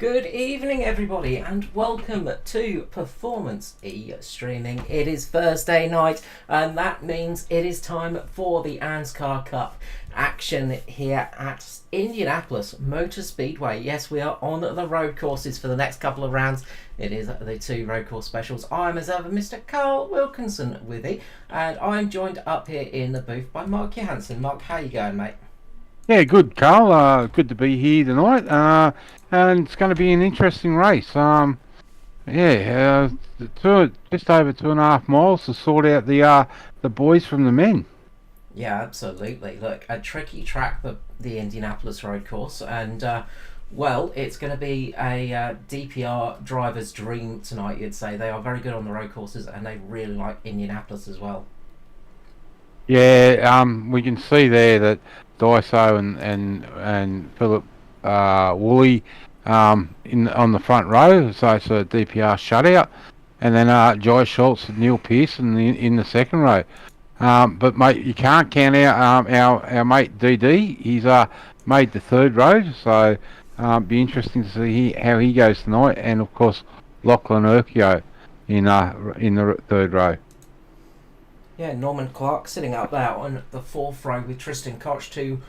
Good evening, everybody, and welcome to Performance E-Streaming. It is Thursday night, and that means it is time for the ANZCAR Cup action here at Indianapolis Motor Speedway. Yes, we are on the road courses for the next couple of rounds. It is the two road course specials. I'm, as ever, Mr. Carl Wilkinson with you, and I'm joined up here in the booth by Mark Johansson. Mark, how you going, mate? Yeah, good, Carl. Good to be here tonight. And it's going to be an interesting race. Just over 2.5 miles to sort out the boys from the men. Yeah, absolutely. Look, a tricky track, the Indianapolis road course, and it's going to be a DPR driver's dream tonight, you'd say. They are very good on the road courses, and they really like Indianapolis as well. Yeah, we can see there that Daiso and Philip Woolley on the front row, so it's a DPR shutout, and then Joy Schultz and Neil Pearson in the second row. But mate, you can't count out our mate DD. He's made the third row, so be interesting to see how he goes tonight, and of course Lachlan Urquio in the third row. Yeah, Norman Clark sitting up there on the fourth row with Tristan Koch, two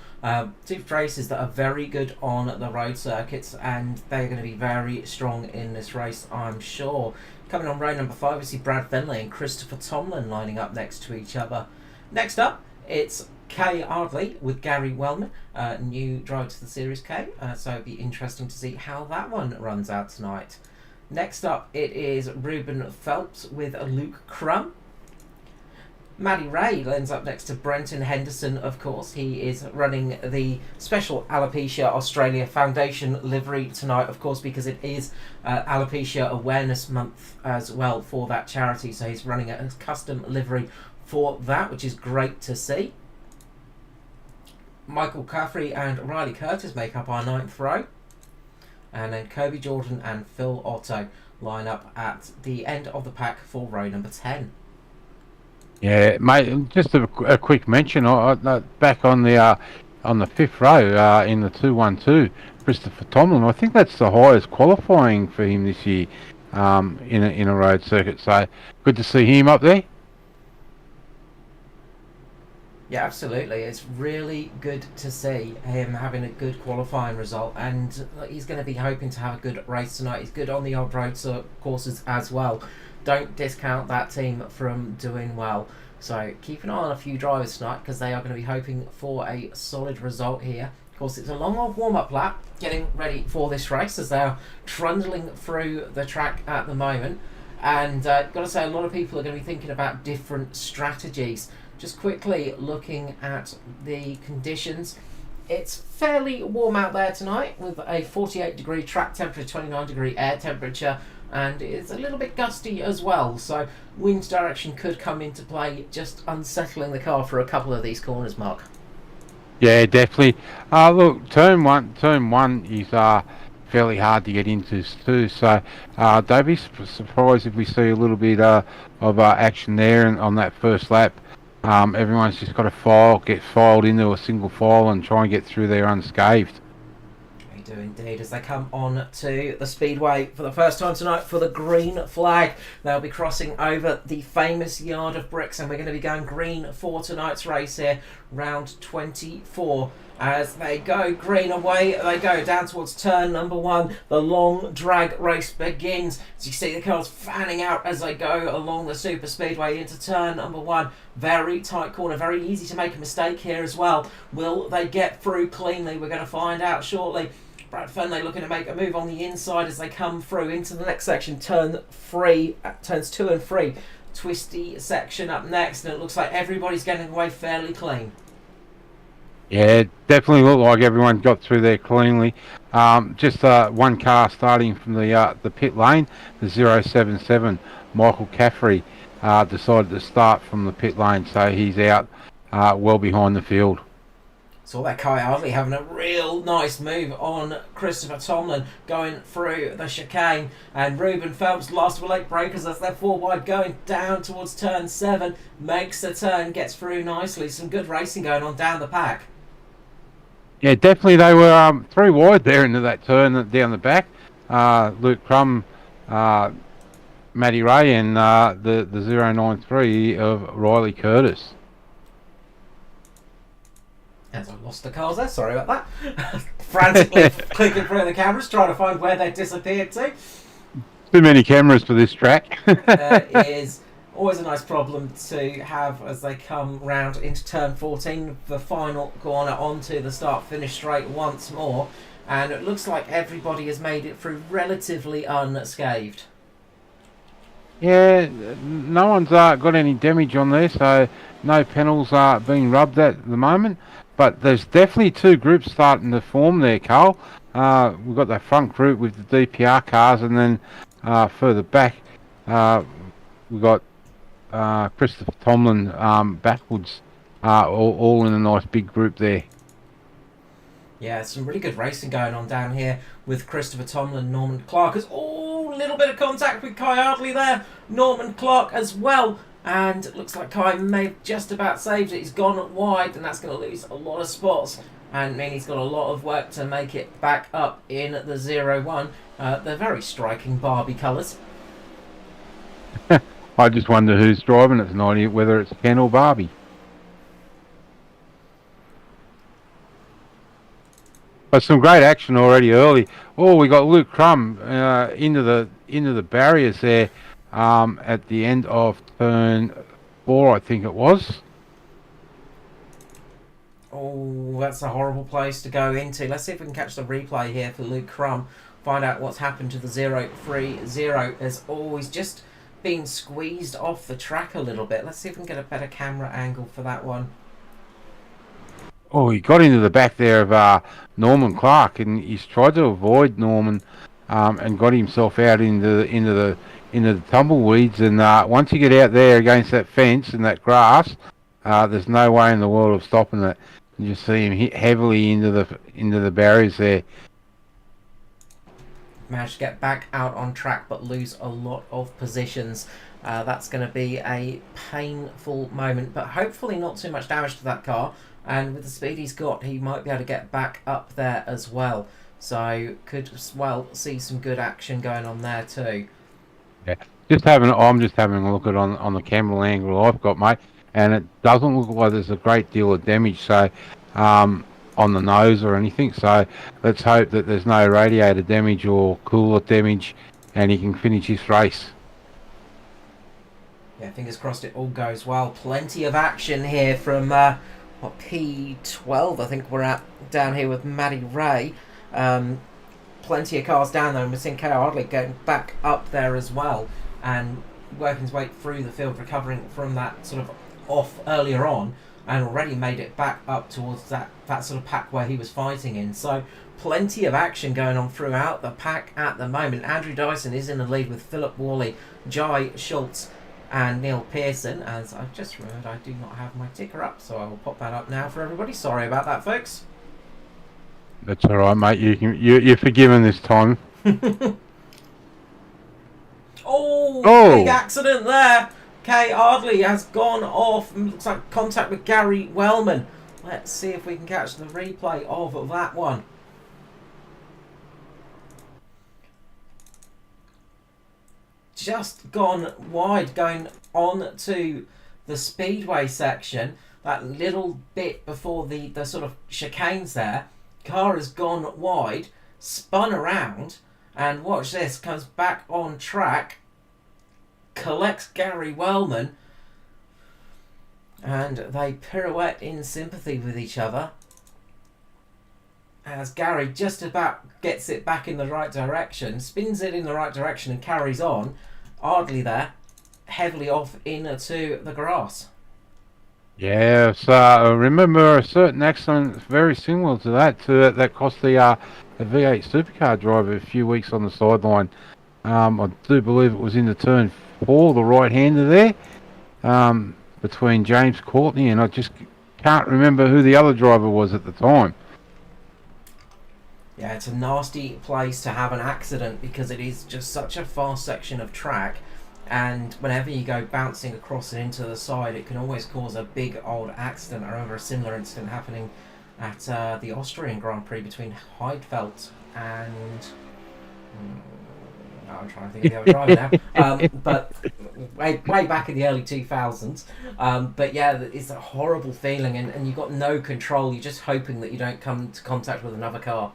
racers that are very good on the road circuits, and they're going to be very strong in this race, I'm sure. Coming on row number 5, we see Brad Fenley and Christopher Tomlin lining up next to each other. Next up, it's Kay Ardley with Gary Wellman, new driver to the Series K, so it'll be interesting to see how that one runs out tonight. Next up, it is Ruben Phelps with Luke Crum. Maddie Ray ends up next to Brenton Henderson, of course. He is running the special Alopecia Australia Foundation livery tonight, of course, because it is Alopecia Awareness Month as well for that charity. So he's running a custom livery for that, which is great to see. Michael Caffrey and Riley Curtis make up our 9th row. And then Kobe Jordan and Phil Otto line up at the end of the pack for row number 10. Yeah, mate. Just a quick mention. Back on the 5th row in the 212, Christopher Tomlin. I think that's the highest qualifying for him this year in a road circuit. So good to see him up there. Yeah, absolutely. It's really good to see him having a good qualifying result, and he's going to be hoping to have a good race tonight. He's good on the odd road courses as well. Don't discount that team from doing well. So keep an eye on a few drivers tonight, because they are going to be hoping for a solid result here. Of course, it's a long old warm-up lap, getting ready for this race as they are trundling through the track at the moment. And got to say, a lot of people are going to be thinking about different strategies. Just quickly looking at the conditions. It's fairly warm out there tonight with a 48 degree track temperature, 29 degree air temperature, and it's a little bit gusty as well, so wind direction could come into play, just unsettling the car for a couple of these corners, Mark. Yeah, definitely. Look, turn one is fairly hard to get into too, so don't be surprised if we see a little bit of action there on that first lap. Everyone's just got to get filed into a single file and try and get through there unscathed. They do indeed, as they come on to the speedway for the first time tonight for the green flag. They'll be crossing over the famous yard of bricks, and we're going to be going green for tonight's race here, round 24. As they go green, away they go down towards turn number 1. The long drag race begins. As you see the cars fanning out as they go along the super speedway into turn number 1. Very tight corner, very easy to make a mistake here as well. Will they get through cleanly? We're going to find out shortly. Brad Fenley looking to make a move on the inside as they come through into the next section, turns 2 and 3. Twisty section up next, and it looks like everybody's getting away fairly clean. Yeah, it definitely looked like everyone got through there cleanly. Just one car starting from the pit lane, the 077, Michael Caffrey, decided to start from the pit lane, so he's out well behind the field. Saw that Kai Ardley having a real nice move on Christopher Tomlin going through the chicane, and Ruben Phelps, last of the late breakers as they're 4 wide going down towards turn 7, makes the turn, gets through nicely. Some good racing going on down the pack. Yeah, definitely they were 3 wide there into that turn down the back. Luke Crum, Matty Ray, and the 093 of Riley Curtis. As I lost the cars there, sorry about that. Frantically clicking through the cameras, trying to find where they disappeared to. Too many cameras for this track. Is always a nice problem to have as they come round into turn 14, the final corner onto the start-finish straight once more, and it looks like everybody has made it through relatively unscathed. Yeah, no one's got any damage on there, so no panels are being rubbed at the moment. But there's definitely two groups starting to form there, Carl. We've got the front group with the DPR cars, and then further back we've got Christopher Tomlin backwards, all in a nice big group there. Yeah, some really good racing going on down here with Christopher Tomlin, Norman Clark. A little bit of contact with Kai Ardley there. Norman Clark as well. And it looks like Kai may have just about saved it. He's gone wide, and that's going to lose a lot of spots. And mean he's got a lot of work to make it back up in the 0-1. They're very striking Barbie colours. I just wonder who's driving it tonight, whether it's Ken or Barbie. But some great action already early. Oh, we got Luke Crum into the barriers there at the end of turn 4, I think it was. Oh, that's a horrible place to go into. Let's see if we can catch the replay here for Luke Crum. Find out what's happened to the 0-3-0. Has always just been squeezed off the track a little bit. Let's see if we can get a better camera angle for that one. Oh, he got into the back there of Norman Clark, and he's tried to avoid Norman and got himself out into the tumbleweeds. And once you get out there against that fence and that grass, there's no way in the world of stopping it. You just see him hit heavily into the barriers there. Managed to get back out on track, but lose a lot of positions. That's going to be a painful moment, but hopefully not too much damage to that car. And with the speed he's got, he might be able to get back up there as well. So could as well see some good action going on there too. Yeah, I'm just having a look at on the camera angle I've got, mate, and it doesn't look like there's a great deal of damage. So on the nose or anything. So let's hope that there's no radiator damage or cooler damage, and he can finish his race. Yeah, fingers crossed it all goes well. Plenty of action here from P12, I think we're at down here with Matty Ray. Plenty of cars down there, and we're seeing Kai Ardley going back up there as well and working his way through the field, recovering from that sort of off earlier on, and already made it back up towards that sort of pack where he was fighting in. So plenty of action going on throughout the pack at the moment. Andrew Dyson is in the lead with Philip Worley, Jai Schultz and Neil Pearson. As I've just remembered, I do not have my ticker up, so I will pop that up now for everybody. Sorry about that, folks. That's all right, mate. You're forgiven this time. Oh, big accident there. Kai Ardley has gone off. Looks like contact with Gary Wellman. Let's see if we can catch the replay of that one. Just gone wide, going on to the speedway section. That little bit before the sort of chicanes there. Car has gone wide, spun around, and watch this, comes back on track, collects Gary Wellman, and they pirouette in sympathy with each other as Gary just about gets it back in the right direction, spins it in the right direction and carries on. Ardley there, heavily off into the grass. Yes, I remember a certain accident very similar to that that cost the V8 supercar driver a few weeks on the sideline. I do believe it was in the turn 4, the right-hander there, between James Courtney, and I just can't remember who the other driver was at the time. Yeah, it's a nasty place to have an accident because it is just such a fast section of track, and whenever you go bouncing across and into the side, it can always cause a big old accident. I remember a similar incident happening at the Austrian Grand Prix between Heidfeld and I'm trying to think of the other driver now. But way back in the early 2000s. But yeah, it's a horrible feeling, and you've got no control. You're just hoping that you don't come into contact with another car.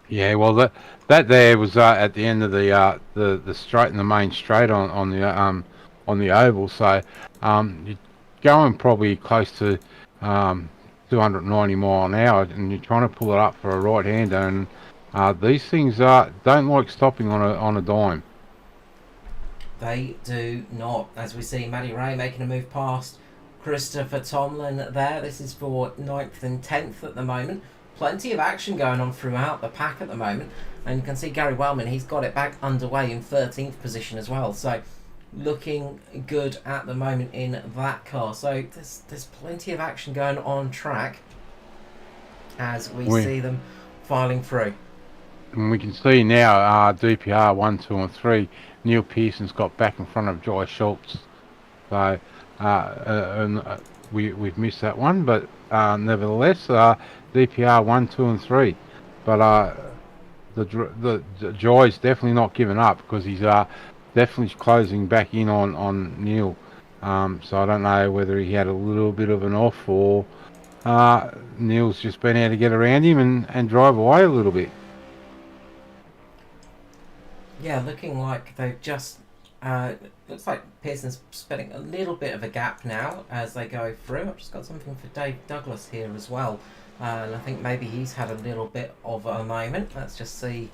Yeah, well, that there was at the end of the straight, in the main straight on the oval. So you're going probably close to 290 mile an hour, and you're trying to pull it up for a right hander, and these things don't like stopping on a dime. They do not. As we see Matty Ray making a move past Christopher Tomlin there. This is for 9th and 10th at the moment. Plenty of action going on throughout the pack at the moment. And you can see Gary Wellman, he's got it back underway in 13th position as well. So looking good at the moment in that car. So there's plenty of action going on track as we see them filing through. And we can see now DPR 1, 2 and 3. Neil Pearson's got back in front of Joy Schultz. So we've missed that one, but nevertheless, DPR 1, 2 and 3. But the Joy's definitely not giving up, because he's definitely closing back in on Neil. So I don't know whether he had a little bit of an off, or Neil's just been able to get around him and drive away a little bit. Yeah, looking like they've just... looks like Pearson's spending a little bit of a gap now as they go through. I've just got something for Dave Douglas here as well. And I think maybe he's had a little bit of a moment. Let's just see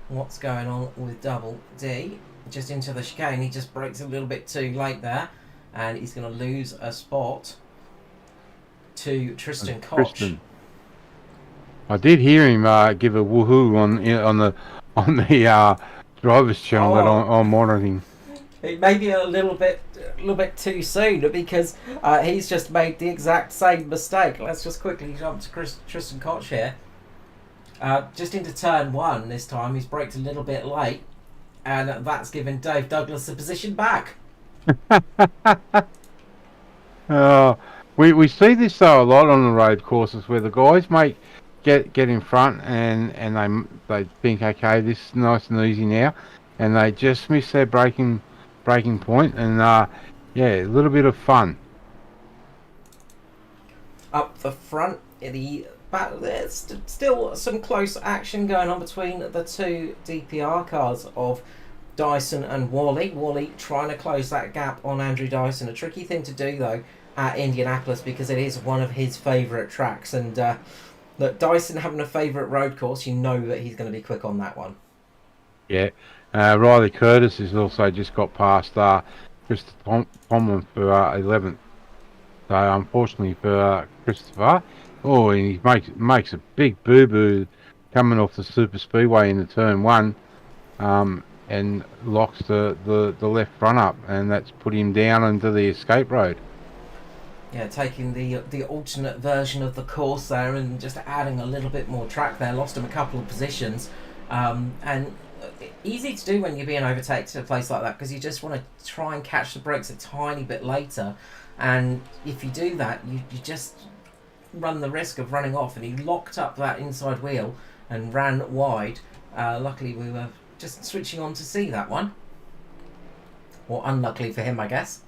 what's going on with Double D. Just into the chicane, he just brakes a little bit too late there. And he's going to lose a spot to Tristan Koch. I did hear him give a woohoo on the driver's channel that I'm monitoring. It may be a little bit too soon, because he's just made the exact same mistake. Let's just quickly jump to Tristan Koch here. Just into turn 1 this time, he's braked a little bit late, and that's given Dave Douglas the position back. We see this though a lot on the road courses, where the guys get in front and they think, okay, this is nice and easy now, and they just miss their braking point, and yeah, a little bit of fun. Up the front, there's still some close action going on between the two DPR cars of Dyson and Worley. Worley trying to close that gap on Andrew Dyson. A tricky thing to do though at Indianapolis, because it is one of his favourite tracks, and look, Dyson having a favourite road course, you know that he's going to be quick on that one. Yeah. Riley Curtis has also just got past Christopher Tomlin for 11th. So unfortunately for Christopher, and he makes a big boo-boo coming off the super speedway into turn 1, and locks the left front up, and that's put him down into the escape road. Yeah, taking the alternate version of the course there and just adding a little bit more track there. Lost him a couple of positions, and easy to do when you're being overtaken at a place like that, because you just want to try and catch the brakes a tiny bit later, and if you do that, you just run the risk of running off. And he locked up that inside wheel and ran wide. Luckily we were just switching on to see that one, or unluckily for him, I guess.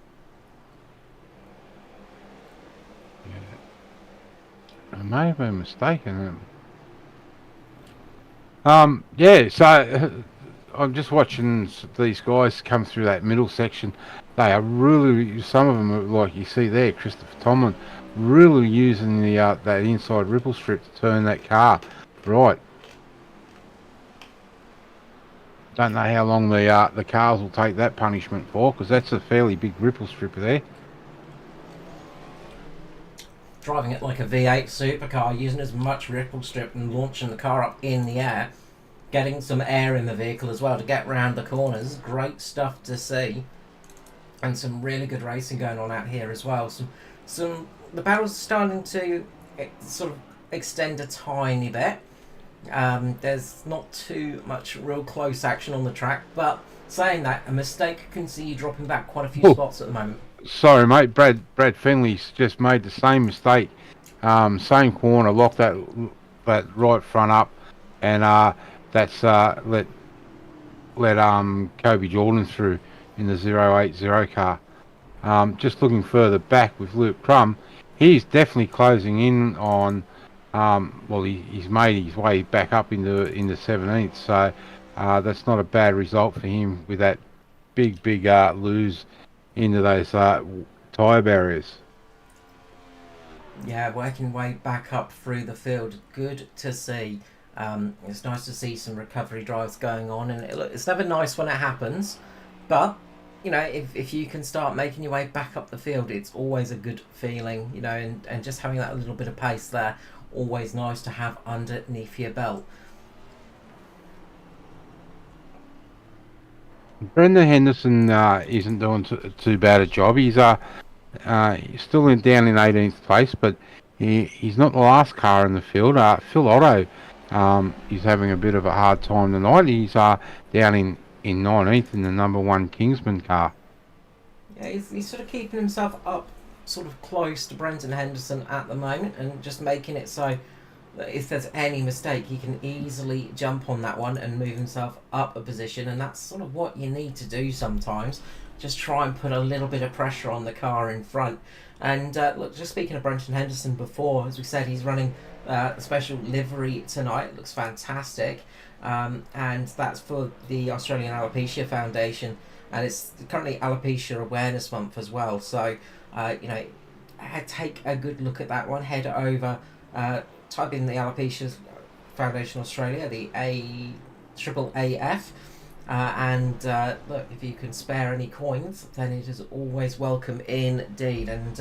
I may have been mistaken. Yeah, so I'm just watching these guys come through that middle section. They are really, some of them are, like you see there, Christopher Tomlin, really using that inside ripple strip to turn that car right. Don't know how long the cars will take that punishment for, because that's a fairly big ripple strip there. Driving it like a V8 supercar, using as much ripple strip and launching the car up in the air, getting some air in the vehicle as well to get round the corners. Great stuff to see, and some really good racing going on out here as well. The battle's starting to sort of extend a tiny bit. There's not too much real close action on the track, but saying that, a mistake can see you dropping back quite a few spots at the moment. Sorry, mate. Brad Finley's just made the same mistake. Same corner, locked that right front up, and that's let Kobe Jordan through in the 080 car. Just looking further back with Luke Crum, he's definitely closing in on. Well, he's made his way back up in the 17th, so that's not a bad result for him with that big lose into those tyre barriers. Yeah, working way back up through the field. Good to see. It's nice to see some recovery drives going on, and it's never nice when it happens, but you know, if you can start making your way back up the field, it's always a good feeling, you know, and just having that little bit of pace there, always nice to have underneath your belt. Brendan Henderson isn't doing too bad a job. He's still down in 18th place, but he's not the last car in the field. Phil Otto, he's having a bit of a hard time tonight. He's down in 19th in the number 1 Kingsman car. Yeah, he's sort of keeping himself up, sort of close to Brendan Henderson at the moment, and just making it so that if there's any mistake, he can easily jump on that one and move himself up a position, and that's sort of what you need to do sometimes. Just try and put a little bit of pressure on the car in front. And look, just speaking of Brendan Henderson before, as we said, he's running a special livery tonight. It looks fantastic. And that's for the Australian Alopecia Foundation. And it's currently Alopecia Awareness Month as well. So, you know, take a good look at that one. Head over, type in the Alopecia Foundation Australia, the AAAF. And look, if you can spare any coins, then it is always welcome indeed. And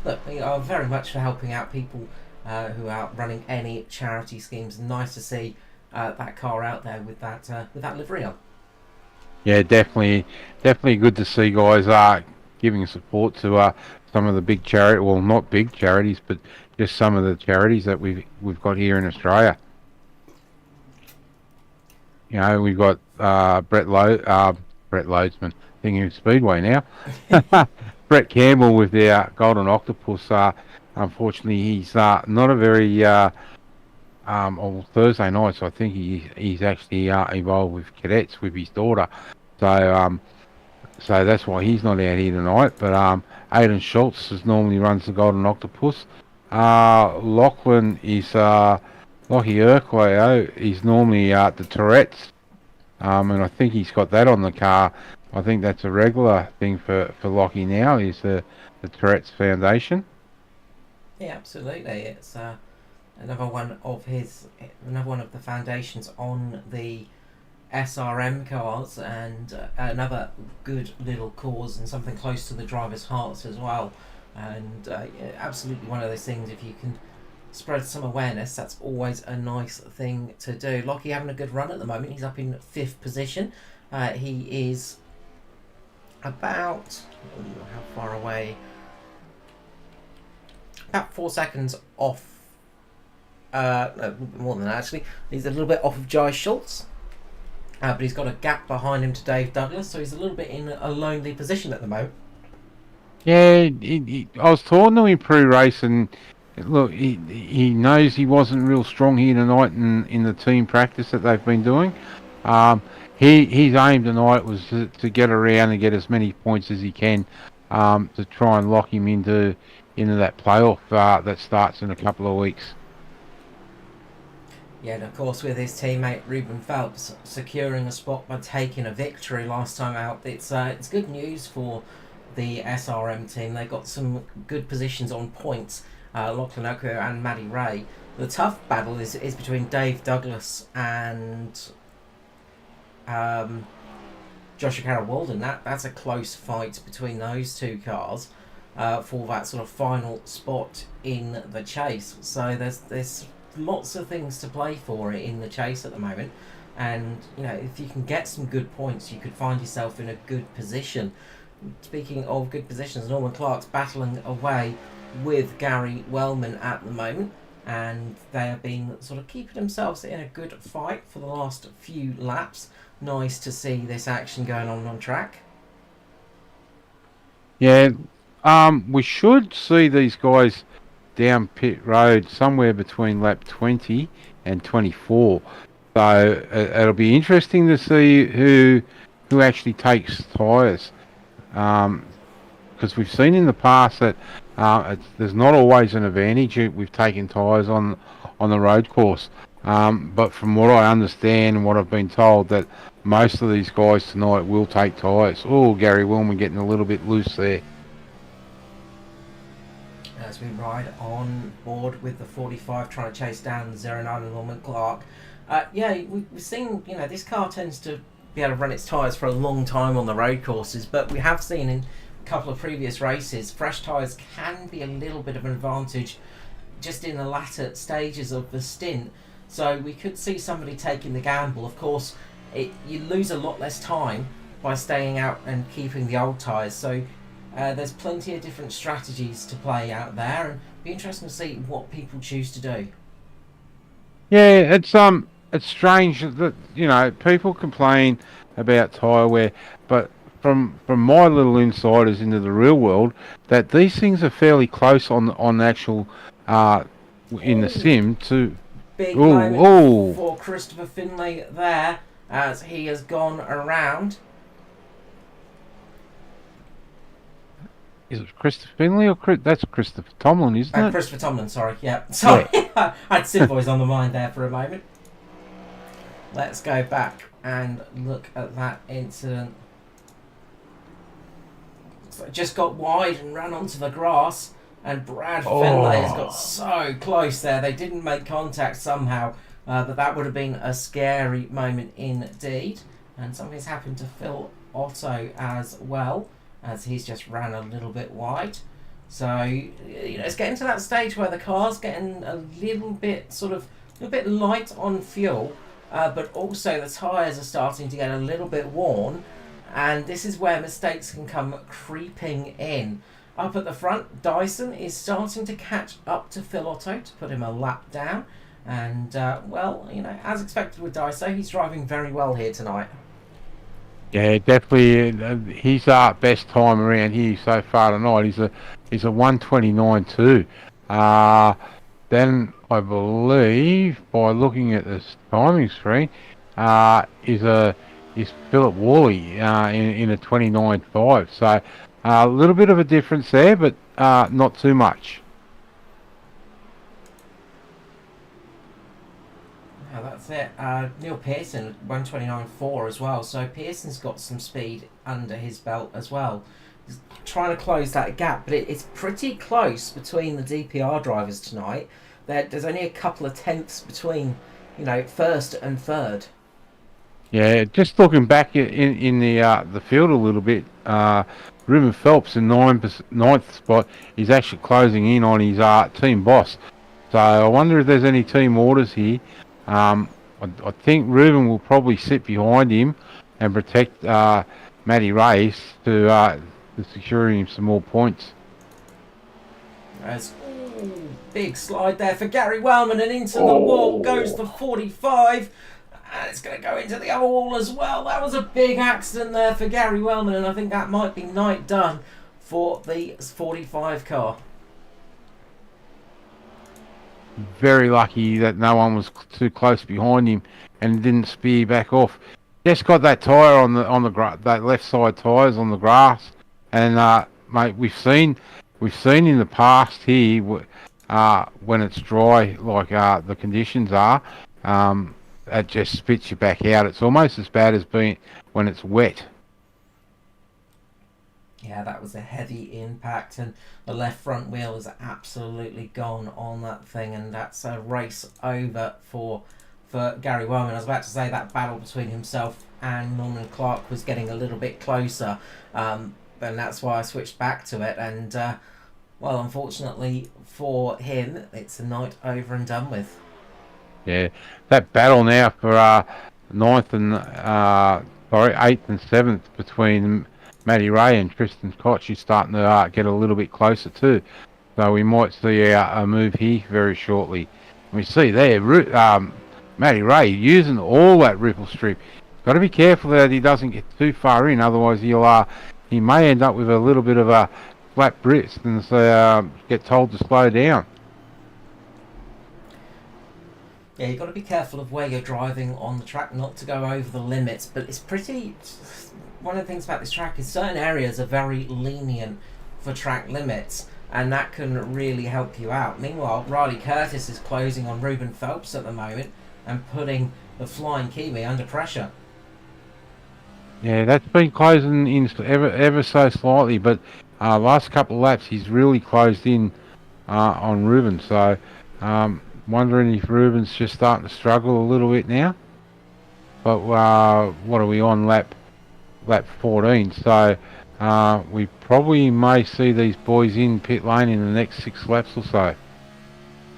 look, we are very much for helping out people who are running any charity schemes. Nice to see that car out there with that livery on. Yeah, definitely good to see guys giving support to some of the big charity, well, not big charities, but just some of the charities that we've got here in Australia. You know, we've got Brett Loadsman, thinking of Speedway now. Brett Campbell with their Golden Octopus. Unfortunately, he's not a very on Thursday nights. I think he's actually involved with cadets with his daughter. So that's why he's not out here tonight. But Aidan Schultz normally runs the Golden Octopus. Lachlan is Lockie Urquhart is normally the Tourette's, and I think he's got that on the car. I think that's a regular thing for Lockie now, is the Tourette's Foundation. Yeah, absolutely. It's another one of the foundations on the SRM cars, and another good little cause and something close to the drivers' hearts as well. And yeah, absolutely one of those things, if you can spread some awareness, that's always a nice thing to do. Lockie having a good run at the moment. He's up in 5th position. He is about how far away? About 4 seconds off. No, a little bit more than that actually. He's a little bit off of Jai Schultz, but he's got a gap behind him to Dave Douglas, so he's a little bit in a lonely position at the moment. Yeah, I was talking to him pre-race, and look, he knows he wasn't real strong here tonight in the team practice that they've been doing. His aim tonight was to get around and get as many points as he can, to try and lock him into that playoff that starts in a couple of weeks. Yeah, and of course with his teammate Ruben Phelps securing a spot by taking a victory last time out, it's good news for the SRM team. They got some good positions on points. Lachlan Oko and Maddie Ray. The tough battle is between Dave Douglas and Joshua Carroll-Walden. That's a close fight between those two cars for that sort of final spot in the chase. So there's lots of things to play for in the chase at the moment, and you know, if you can get some good points, you could find yourself in a good position. Speaking of good positions, Norman Clark's battling away with Gary Wellman at the moment, and they have been sort of keeping themselves in a good fight for the last few laps. Nice to see this action going on track. Yeah, we should see these guys down pit road somewhere between lap 20 and 24. So it'll be interesting to see who actually takes tyres, because we've seen in the past that there's not always an advantage with taking tyres on the road course. But from what I understand and what I've been told, that most of these guys tonight will take tyres. Oh, Gary Willman getting a little bit loose there. As we ride on board with the 45, trying to chase down 09 and Norman Clark. We've seen, this car tends to be able to run its tyres for a long time on the road courses, but we have seen in a couple of previous races, fresh tyres can be a little bit of an advantage just in the latter stages of the stint. So we could see somebody taking the gamble. Of course, you lose a lot less time by staying out and keeping the old tyres. So there's plenty of different strategies to play out there, and it'd be interesting to see what people choose to do. Yeah, it's strange that people complain about tyre wear, but from my little insiders into the real world, that these things are fairly close on actual in the sim to. Big moment for Christopher Finlay there, as he has gone around. Is it Christopher Finlay or that's Christopher Tomlin, isn't it? Christopher Tomlin, sorry. Yeah, sorry. Yeah. I had Sid Boys on the mind there for a moment. Let's go back and look at that incident. So just got wide and ran onto the grass, and Brad Finlay has got so close there. They didn't make contact somehow, but that would have been a scary moment indeed. And something's happened to Phil Otto as well, as he's just ran a little bit wide. So it's getting to that stage where the car's getting a little bit light on fuel, but also the tyres are starting to get a little bit worn, and this is where mistakes can come creeping in. Up at the front, Dyson is starting to catch up to Phil Otto to put him a lap down, and as expected with Dyson, he's driving very well here tonight. Yeah, definitely. His best time around here so far tonight is a 1:29.2. Then I believe, by looking at this timing screen, is Philip Worley in a 29.5. So a little bit of a difference there, but not too much. Yeah, that's it. Neil Pearson, 1:29.4 as well. So Pearson's got some speed under his belt as well. He's trying to close that gap, but it's pretty close between the DPR drivers tonight. There's only a couple of tenths between, first and third. Yeah, just looking back in the field a little bit, Ruben Phelps in ninth spot is actually closing in on his team boss. So I wonder if there's any team orders here. I think Ruben will probably sit behind him and protect Matty Race to secure him some more points. Big slide there for Gary Wellman, and into the wall goes the 45. And it's going to go into the other wall as well. That was a big accident there for Gary Wellman, and I think that might be night done for the 45 car. Very lucky that no one was too close behind him and didn't spear back off. Just got that tyre on the that left side tyres on the grass, and mate, we've seen in the past here when it's dry like the conditions are. It just spits you back out. It's almost as bad as being when it's wet. Yeah, that was a heavy impact, and the left front wheel is absolutely gone on that thing, and that's a race over for Gary Wellman. I was about to say that battle between himself and Norman Clark was getting a little bit closer, and that's why I switched back to it, and unfortunately for him, it's a night over and done with. Yeah, that battle now for 8th and 7th between Matty Ray and Tristan Koch is starting to get a little bit closer too. So we might see a move here very shortly. We see there, Matty Ray using all that ripple strip. Got to be careful that he doesn't get too far in, otherwise he may end up with a little bit of a flat wrist and get told to slow down. Yeah, you've got to be careful of where you're driving on the track, not to go over the limits. But it's pretty. One of the things about this track is certain areas are very lenient for track limits, and that can really help you out. Meanwhile, Riley Curtis is closing on Ruben Phelps at the moment and putting the Flying Kiwi under pressure. Yeah, that's been closing in ever so slightly, but last couple of laps he's really closed in on Ruben. So wondering if Ruben's just starting to struggle a little bit now. But what are we on lap 14? So we probably may see these boys in pit lane in the next 6 laps or so.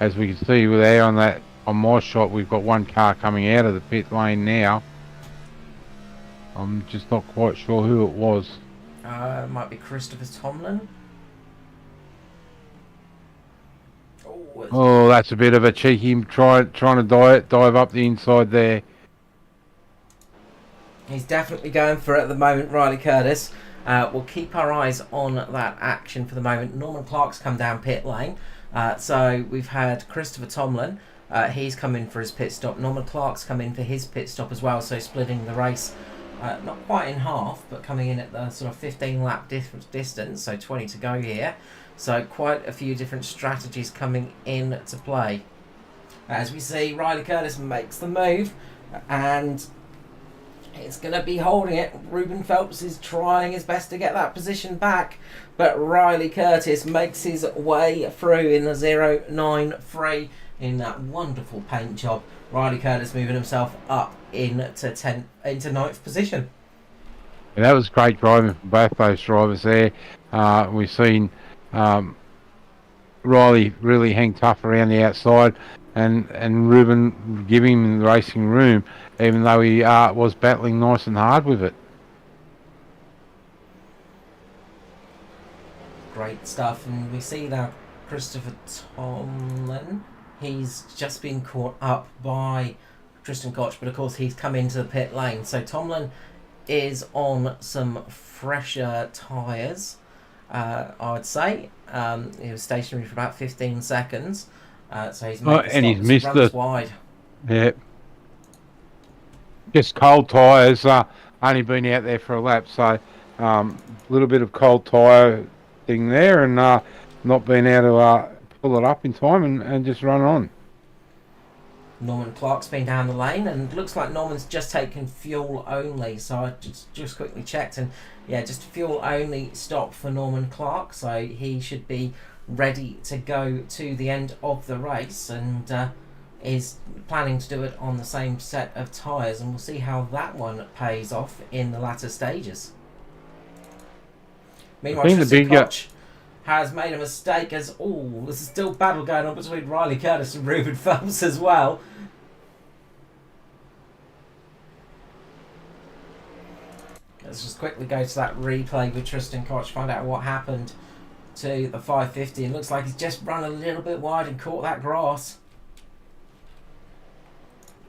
As we can see there on my shot, we've got one car coming out of the pit lane now. I'm just not quite sure who it was. Might be Christopher Tomlin. Oh, that's a bit of a cheeky trying to dive up the inside there. He's definitely going for it at the moment, Riley Curtis. We'll keep our eyes on that action for the moment. Norman Clark's come down pit lane. So we've had Christopher Tomlin. He's come in for his pit stop. Norman Clark's come in for his pit stop as well. So splitting the race, not quite in half, but coming in at the sort of 15 lap distance. So 20 to go here. So quite a few different strategies coming in to play. As we see, Riley Curtis makes the move, and it's going to be holding it. Ruben Phelps is trying his best to get that position back, but Riley Curtis makes his way through in the 0.93 in that wonderful paint job. Riley Curtis moving himself up into 9th position. And that was great driving from both those drivers there. We've seen Riley really hang tough around the outside, and Ruben giving him the racing room, even though he was battling nice and hard with it. Great stuff, and we see now Christopher Tomlin. He's just been caught up by Tristan Koch, but of course he's come into the pit lane. So Tomlin is on some fresher tyres, I would say. He was stationary for about 15 seconds. So he's made and he's missed runs wide. Yeah. Just cold tyres, only been out there for a lap, so a little bit of cold tyre thing there, and not being able to pull it up in time and just run on. Norman Clark's been down the lane, and looks like Norman's just taken fuel only. So I just quickly checked, and yeah, just fuel only stop for Norman Clark. So he should be ready to go to the end of the race, and is planning to do it on the same set of tyres, and we'll see how that one pays off in the latter stages. Meanwhile, Tristan Koch has made a mistake, as there's still battle going on between Riley Curtis and Ruben Phelps as well. Let's just quickly go to that replay with Tristan Koch, find out what happened to the 550. It looks like he's just run a little bit wide and caught that grass.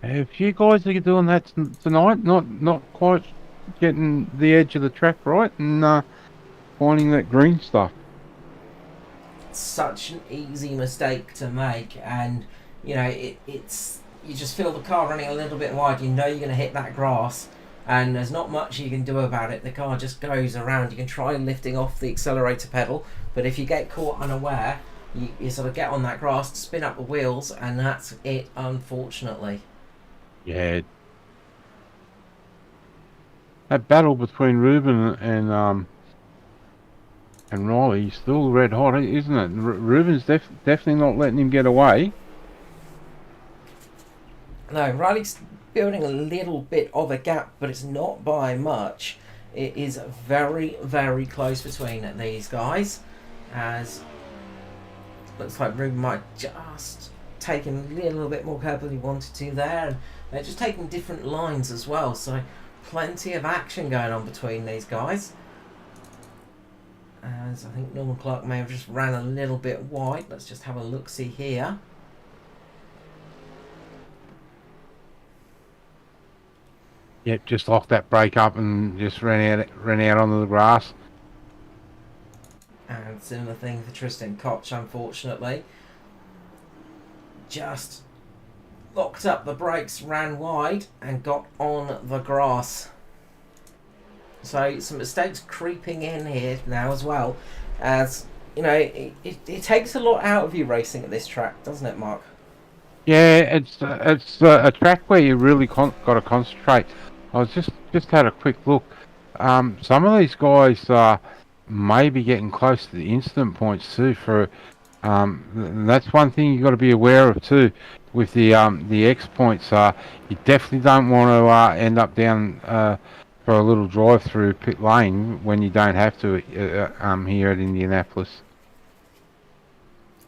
If you guys are doing that tonight, not quite getting the edge of the track right and finding that green stuff. Such an easy mistake to make, and you know it's you just feel the car running a little bit wide. You know you're going to hit that grass, and there's not much you can do about it. The car just goes around. You can try lifting off the accelerator pedal, but if you get caught unaware, you sort of get on that grass, spin up the wheels, and that's it, unfortunately. Yeah. That battle between Ruben and Riley is still red hot, isn't it? Ruben's definitely not letting him get away. No, Riley's building a little bit of a gap, but it's not by much. It is very, very close between these guys, as looks like Ruben might just taken a little bit more curve than he wanted to there, and they're just taking different lines as well, so plenty of action going on between these guys. As I think Norman Clark may have just ran a little bit wide. Let's just have a look-see here. Yep, just locked that brake up and just ran out onto the grass. And similar thing for Tristan Koch, unfortunately. Just locked up the brakes, ran wide, and got on the grass. So some mistakes creeping in here now as well, as you know, it takes a lot out of you racing at this track, doesn't it, Mark? Yeah, it's a track where you really got to concentrate. I was just had a quick look. Some of these guys may be getting close to the incident points too. That's one thing you got to be aware of too. With the X points, you definitely don't want to end up down for a little drive through pit lane when you don't have to here at Indianapolis.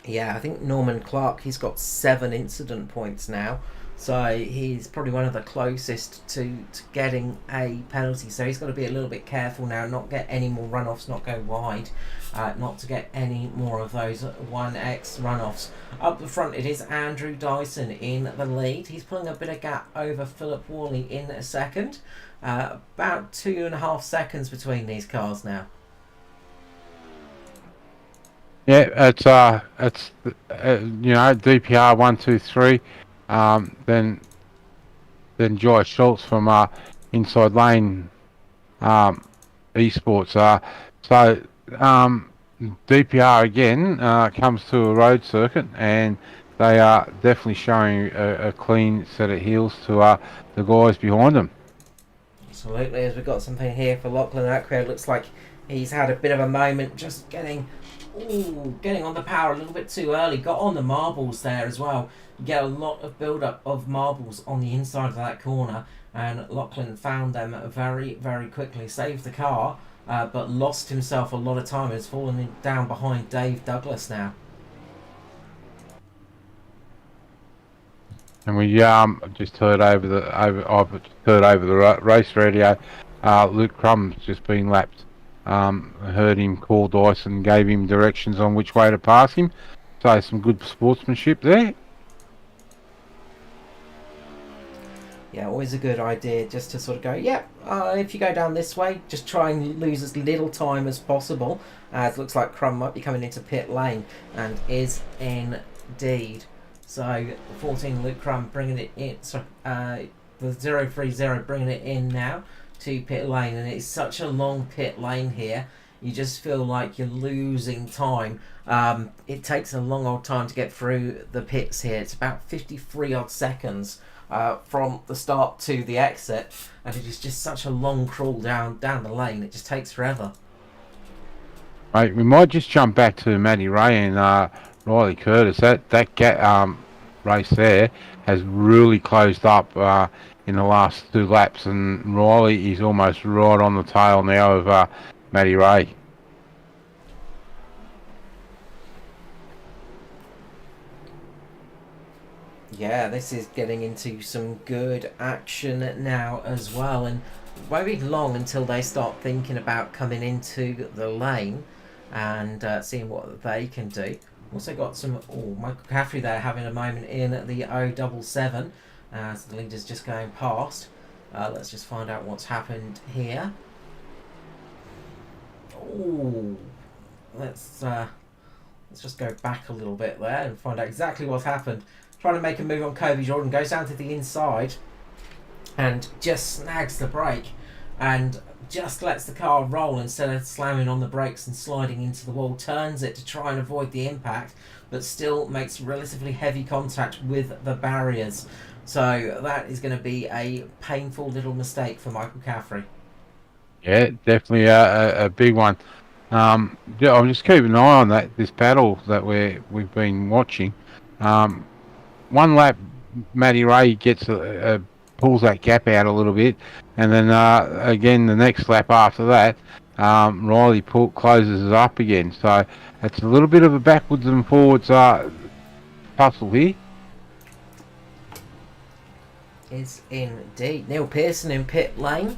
Yeah, I think Norman Clark, he's got 7 incident points now. So he's probably one of the closest to getting a penalty. So he's got to be a little bit careful now, not get any more runoffs, not go wide, not to get any more of those 1x runoffs. Up the front, it is Andrew Dyson in the lead. He's pulling a bit of gap over Philip Worley in a second. About 2.5 seconds between these cars now. Yeah, it's DPR 123, then Joy Schultz from Inside Lane Esports. So DPR again comes to a road circuit, and they are definitely showing a clean set of heels to the guys behind them. Absolutely, as we've got something here for Lachlan Ackroyd. Looks like he's had a bit of a moment just getting on the power a little bit too early. Got on the marbles there as well. You get a lot of build-up of marbles on the inside of that corner, and Lachlan found them very, very quickly. Saved the car, but lost himself a lot of time. He's fallen down behind Dave Douglas now. And we just heard over the race radio. Luke Crumb's just been lapped. Heard him call Dyson, gave him directions on which way to pass him. So some good sportsmanship there. Yeah, always a good idea just to sort of go, if you go down this way, just try and lose as little time as possible. As it looks like Crumb might be coming into pit lane, and is indeed. So 14 Luke Crumb bringing it in. So the 030 bringing it in now to pit lane, and it's such a long pit lane here. You just feel like you're losing time. It takes a long old time to get through the pits here. It's about 53 odd seconds from the start to the exit, and it is just such a long crawl down the lane. It just takes forever. Right, we might just jump back to Matty Ray and Riley Curtis. That race there has really closed up in the last 2 laps, and Riley is almost right on the tail now of Matty Ray. Yeah, this is getting into some good action now as well, and it won't be long until they start thinking about coming into the lane and seeing what they can do. Also got some Michael Caffrey there having a moment in the 077 as the leader's just going past. Let's just find out what's happened here. Let's just go back a little bit there and find out exactly what's happened. Trying to make a move on Kobe Jordan, goes down to the inside and just snags the brake and just lets the car roll instead of slamming on the brakes and sliding into the wall. Turns it to try and avoid the impact, but still makes relatively heavy contact with the barriers. So that is going to be a painful little mistake for Michael Caffrey. Yeah, definitely a big one. I'm just keeping an eye on this battle that we've been watching. One lap, Matty Ray pulls that gap out a little bit, and then again the next lap after that, Riley closes it up again. So it's a little bit of a backwards and forwards tussle here. Is indeed. Neil Pearson in pit lane,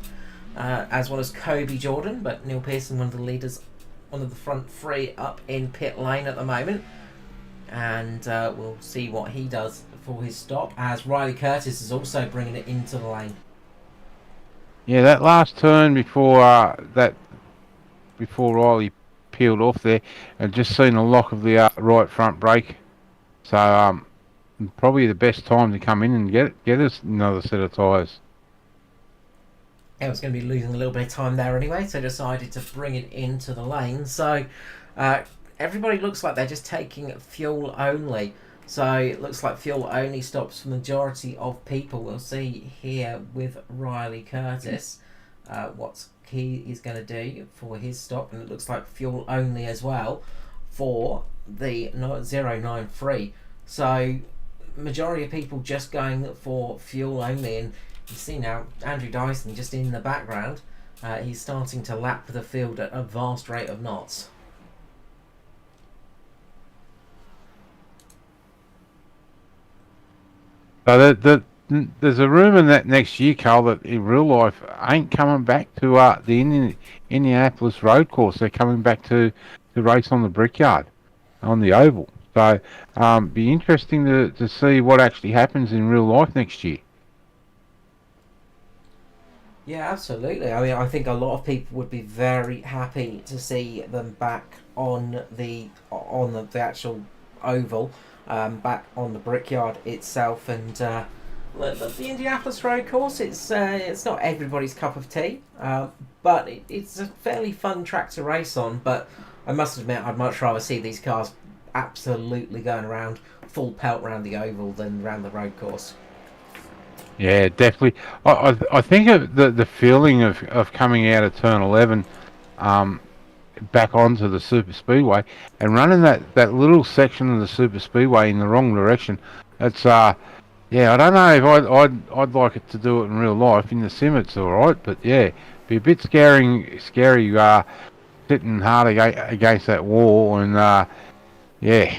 as well as Kobe Jordan, but Neil Pearson, one of the leaders, one of the front 3 up in pit lane at the moment. And we'll see what he does for his stop, as Riley Curtis is also bringing it into the lane. Yeah, that last turn before Riley peeled off there, I'd just seen a lock of the right front brake. So probably the best time to come in and get us another set of tyres. I was going to be losing a little bit of time there anyway, so decided to bring it into the lane. So uh, everybody looks like they're just taking fuel only. So it looks like fuel only stops for the majority of people. We'll see here with Riley Curtis what he is going to do for his stop, and it looks like fuel only as well for the 093. So majority of people just going for fuel only, and you see now Andrew Dyson just in the background. He's starting to lap the field at a vast rate of knots. So there's a rumour that next year, Carl, that in real life ain't coming back to the Indianapolis road course. They're coming back to race on the Brickyard, on the oval. So be interesting to see what actually happens in real life next year. Yeah, absolutely. I mean, I think a lot of people would be very happy to see them back on the actual oval, back on the Brickyard itself, and the Indianapolis Road Course. It's not everybody's cup of tea, but it's a fairly fun track to race on. But I must admit, I'd much rather see these cars absolutely going around full pelt around the oval than around the road course. Yeah, definitely. I think of the feeling of coming out of turn 11, um, back onto the super speedway and running that little section of the super speedway in the wrong direction. It's yeah, I don't know if I'd like it to do it in real life. In the sim, it's all right, but yeah, be a bit scary. Sitting hard against that wall, and yeah.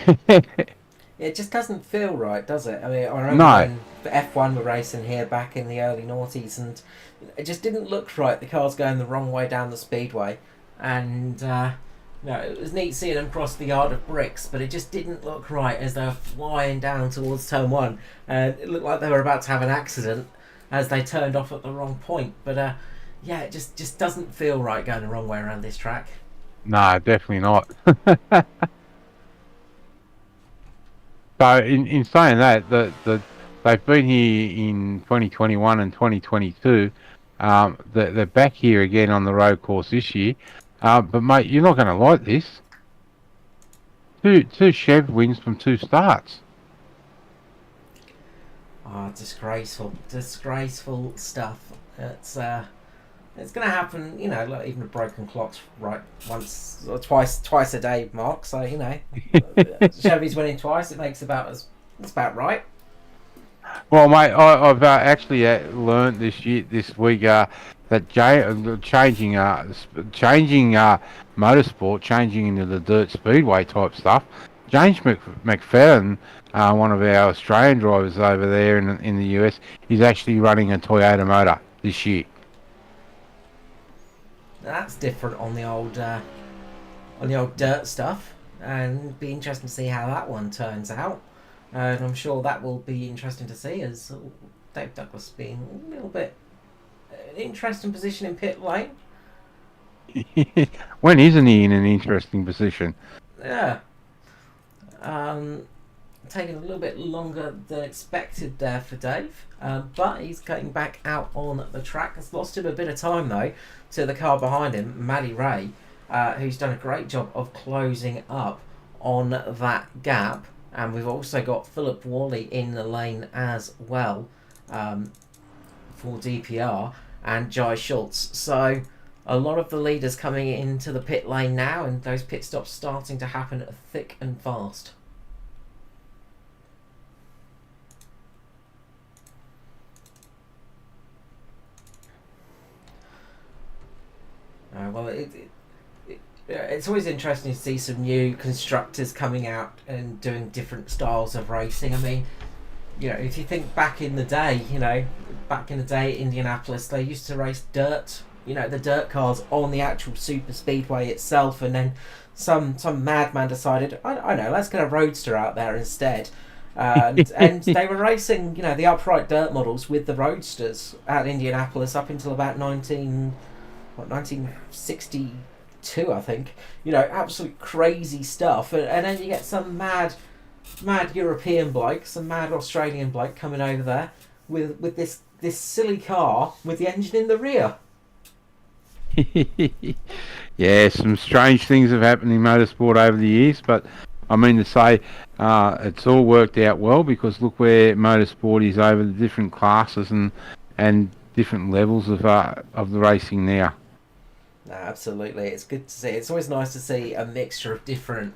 It just doesn't feel right, does it? I mean, I remember No. when the F1 were racing here back in the early noughties, and it just didn't look right. The cars going the wrong way down the speedway, and it was neat seeing them cross the yard of bricks, but it just didn't look right as they were flying down towards turn one. It looked like they were about to have an accident as they turned off at the wrong point. But yeah, it just doesn't feel right going the wrong way around this track. No, definitely not. So in saying that, they've been here in 2021 and 2022. They're back here again on the road course this year. But mate, you're not going to like this. Two Chev wins from two starts. Oh, disgraceful stuff. It's going to happen, like even a broken clock's right once or twice a day, Mark. So Chevy's winning twice. It's about right. Well, mate, I've actually learned this week that changing motorsport, changing into the dirt speedway type stuff. James McFadden, one of our Australian drivers over there in the US, is actually running a Toyota motor this year. That's different on the old dirt stuff, and be interesting to see how that one turns out. And I'm sure that will be interesting to see as Dave Douglas being a little bit interesting position in pit lane. When isn't he in an interesting position? Yeah. Taking a little bit longer than expected there for Dave, but he's getting back out on the track. Has lost him a bit of time though to the car behind him, Maddie Ray, who's done a great job of closing up on that gap. And we've also got Philip Worley in the lane as well for DPR, and Jai Schultz. So a lot of the leaders coming into the pit lane now, and those pit stops starting to happen thick and fast. Well, it's always interesting to see some new constructors coming out and doing different styles of racing. I mean, if you think back in the day, at Indianapolis, they used to race dirt, the dirt cars on the actual super speedway itself, and then some madman decided, I know, let's get a roadster out there instead. And they were racing, the upright dirt models with the roadsters at Indianapolis up until about 1962, I think. Absolute crazy stuff. And then you get some mad mad European bloke, some mad Australian bloke coming over there with this silly car with the engine in the rear. Yeah, some strange things have happened in motorsport over the years, but I mean to say, it's all worked out well because look where motorsport is over the different classes and different levels of the racing now. No, absolutely, it's good to see. It's always nice to see a mixture of different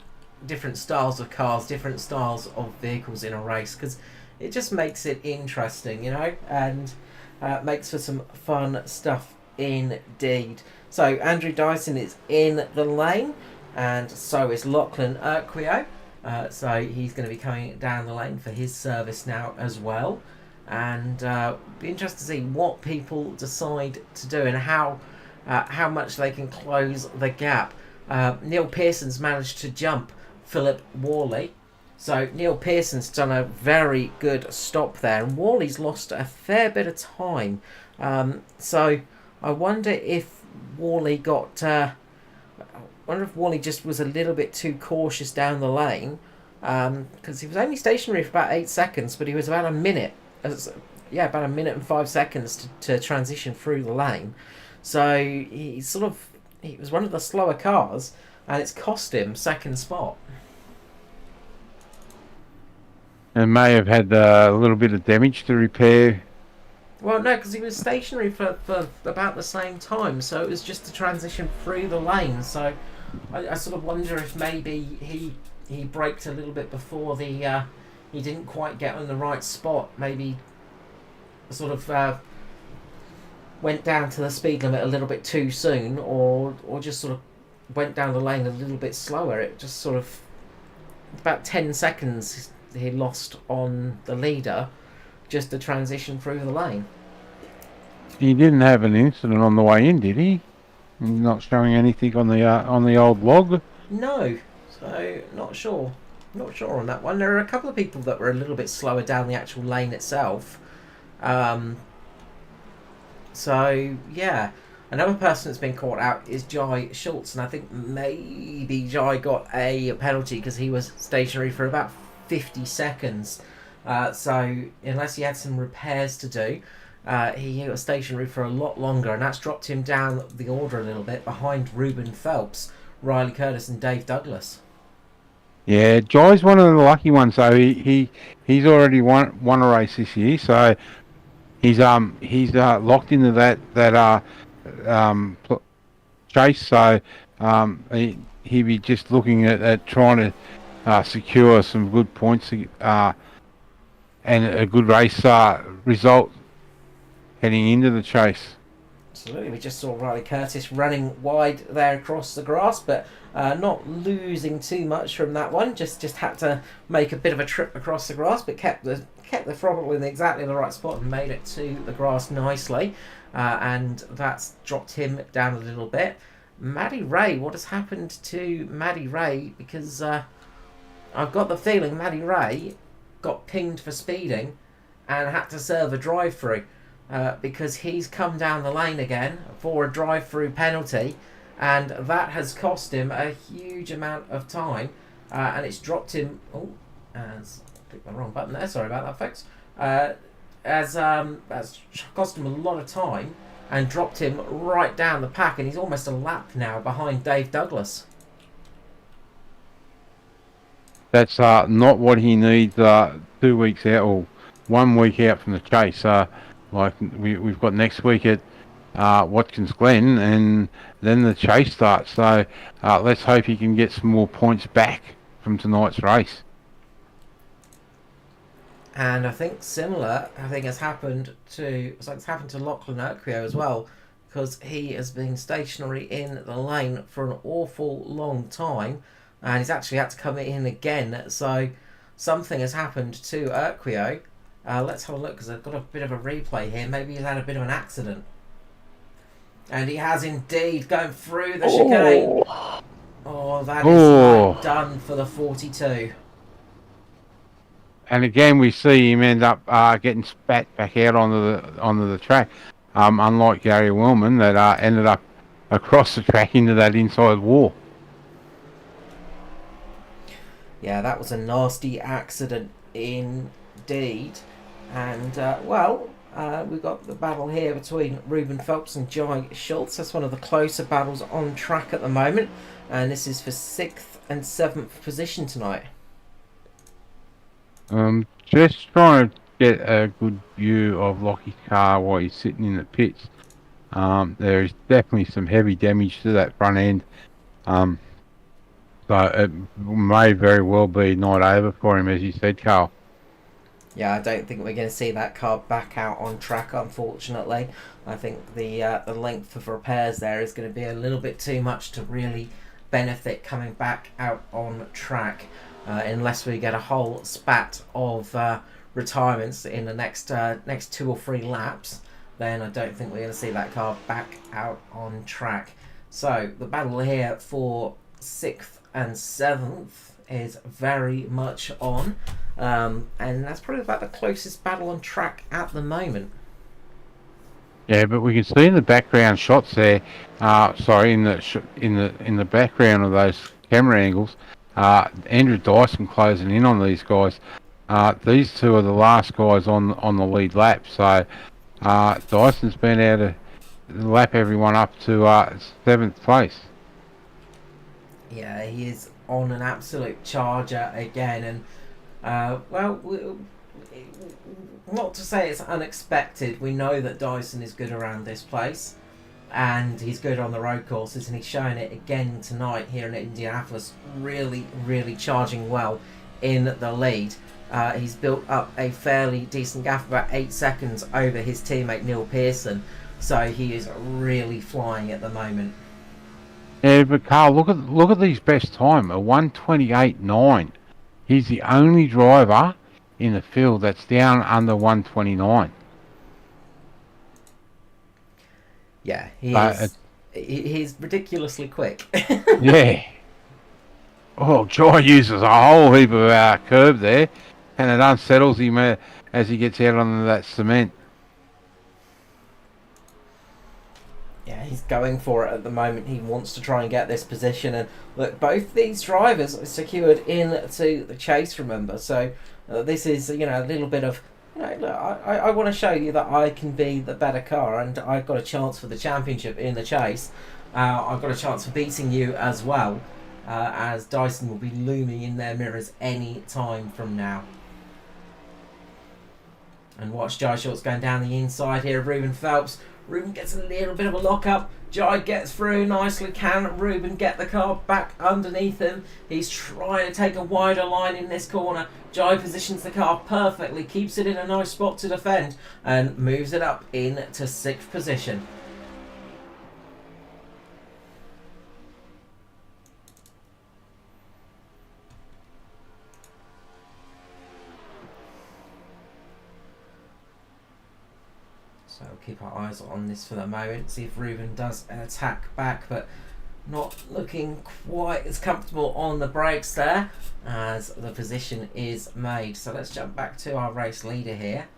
styles of cars, different styles of vehicles in a race because it just makes it interesting, and makes for some fun stuff indeed. So Andrew Dyson is in the lane, and so is Lachlan Urquio. So he's going to be coming down the lane for his service now as well, and be interested to see what people decide to do and how much they can close the gap. Neil Pearson's managed to jump Philip Worley. So Neil Pearson's done a very good stop there, and Worley's lost a fair bit of time. So I wonder if Worley just was a little bit too cautious down the lane, because he was only stationary for about 8 seconds, but he was about a minute. About a minute and 5 seconds to transition through the lane. So he was one of the slower cars, and it's cost him second spot. And may have had a little bit of damage to repair. Well, no, because he was stationary for about the same time, so it was just to transition through the lane. So I sort of wonder if maybe he braked a little bit before he didn't quite get on the right spot. Maybe sort of went down to the speed limit a little bit too soon, or just sort of went down the lane a little bit slower. It just sort of about 10 seconds he lost on the leader just to transition through the lane. He didn't have an incident on the way in, did he? He's not showing anything on the old log. No, so not sure on that one. There are a couple of people that were a little bit slower down the actual lane itself. So yeah, another person that's been caught out is Jai Schultz, and I think maybe Jai got a penalty because he was stationary for about 50 seconds. So unless he had some repairs to do, he was stationary for a lot longer, and that's dropped him down the order a little bit behind Ruben Phelps, Riley Curtis, and Dave Douglas. Yeah, Jai's one of the lucky ones. So he's already won a race this year. So he's locked into that chase. So he'd be just looking at trying to secure some good points and a good race result heading into the chase. Absolutely, we just saw Riley Curtis running wide there across the grass, but not losing too much from that one. Just had to make a bit of a trip across the grass, but kept the throttle in exactly the right spot and made it to the grass nicely, and that's dropped him down a little bit. Maddie Ray, what has happened to Maddie Ray? Because I've got the feeling Maddie Ray got pinged for speeding and had to serve a drive-through. Because he's come down the lane again for a drive-through penalty, and that has cost him a huge amount of time, and it's dropped him. Oh, as I clicked the wrong button there. Sorry about that, folks. That's cost him a lot of time and dropped him right down the pack, and he's almost a lap now behind Dave Douglas. That's not what he needs 2 weeks out or 1 week out from the chase. Like we've got next week at Watkins Glen, and then the chase starts. So let's hope he can get some more points back from tonight's race. And I think has happened to Lachlan Urquio as well, because he has been stationary in the lane for an awful long time, and he's actually had to come in again. So something has happened to Urquio. Let's have a look, because I've got a bit of a replay here. Maybe he's had a bit of an accident. And he has indeed, going through the chicane. Oh, that is not done for the 42. And again, we see him end up getting spat back out onto the track. Unlike Gary Wellman, that ended up across the track into that inside wall. Yeah, that was a nasty accident indeed. And, we've got the battle here between Ruben Phelps and Jai Schultz. That's one of the closer battles on track at the moment. And this is for 6th and 7th position tonight. Just trying to get a good view of Lockie's car while he's sitting in the pits. There is definitely some heavy damage to that front end. So it may very well be night over for him, as you said, Carl. Yeah, I don't think we're going to see that car back out on track, unfortunately. I think the length of repairs there is going to be a little bit too much to really benefit coming back out on track, unless we get a whole spat of retirements in the next 2 or 3 laps. Then I don't think we're going to see that car back out on track. So the battle here for 6th and 7th is very much on. And that's probably about the closest battle on track at the moment. Yeah, but we can see in the background shots there. In the background of those camera angles, Andrew Dyson closing in on these guys. These two are the last guys on the lead lap. So Dyson's been able to lap everyone up to 7th place. Yeah, he is on an absolute charger again, and not to say it's unexpected. We know that Dyson is good around this place, and he's good on the road courses, and he's showing it again tonight here in Indianapolis. Really, really charging well in the lead. He's built up a fairly decent gap, about 8 seconds over his teammate Neil Pearson, so he is really flying at the moment. Yeah, but Carl, look at these best time, a 1:28.9. He's the only driver in the field that's down under 1:29. Yeah, he's ridiculously quick. Yeah. Oh, Jai uses a whole heap of curb there, and it unsettles him as he gets out onto that cement. Yeah, he's going for it at the moment. He wants to try and get this position. And look, both these drivers are secured into the chase, remember. So this is, a little bit of, look, I want to show you that I can be the better car, and I've got a chance for the championship in the chase. I've got a chance for beating you as well, as Dyson will be looming in their mirrors any time from now. And watch Jai Schultz going down the inside here of Ruben Phelps. Ruben gets a little bit of a lock-up. Jai gets through nicely. Can Ruben get the car back underneath him? He's trying to take a wider line in this corner. Jai positions the car perfectly, keeps it in a nice spot to defend, and moves it up into 6th position. So we'll keep our eyes on this for the moment, see if Ruben does attack back, but not looking quite as comfortable on the brakes there as the position is made. So let's jump back to our race leader here,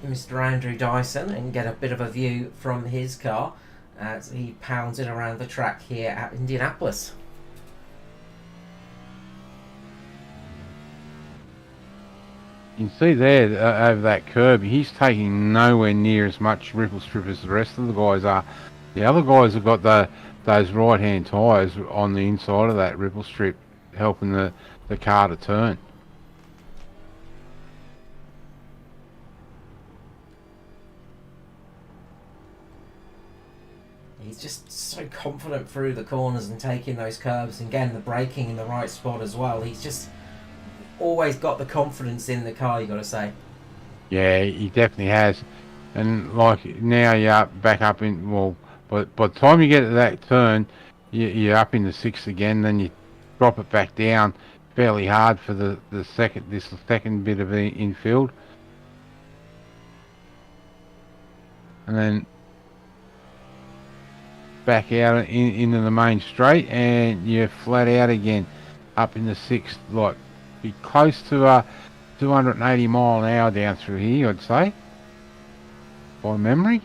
Mr. Andrew Dyson, and get a bit of a view from his car as he pounds it around the track here at Indianapolis. You can see there over that curb, he's taking nowhere near as much ripple strip as the rest of the guys are. The other guys have got those right-hand tyres on the inside of that ripple strip, helping the car to turn. He's just so confident through the corners and taking those curves, and getting the braking in the right spot as well. He's just always got the confidence in the car, you got to say. Yeah, he definitely has. And like now you're back up in, well, but by the time you get to that turn, you're up in the 6th again, then you drop it back down fairly hard for the second bit of infield. And then back out into the main straight, and you're flat out again up in the 6th, like be close to 280 mile an hour down through here, I'd say, by memory.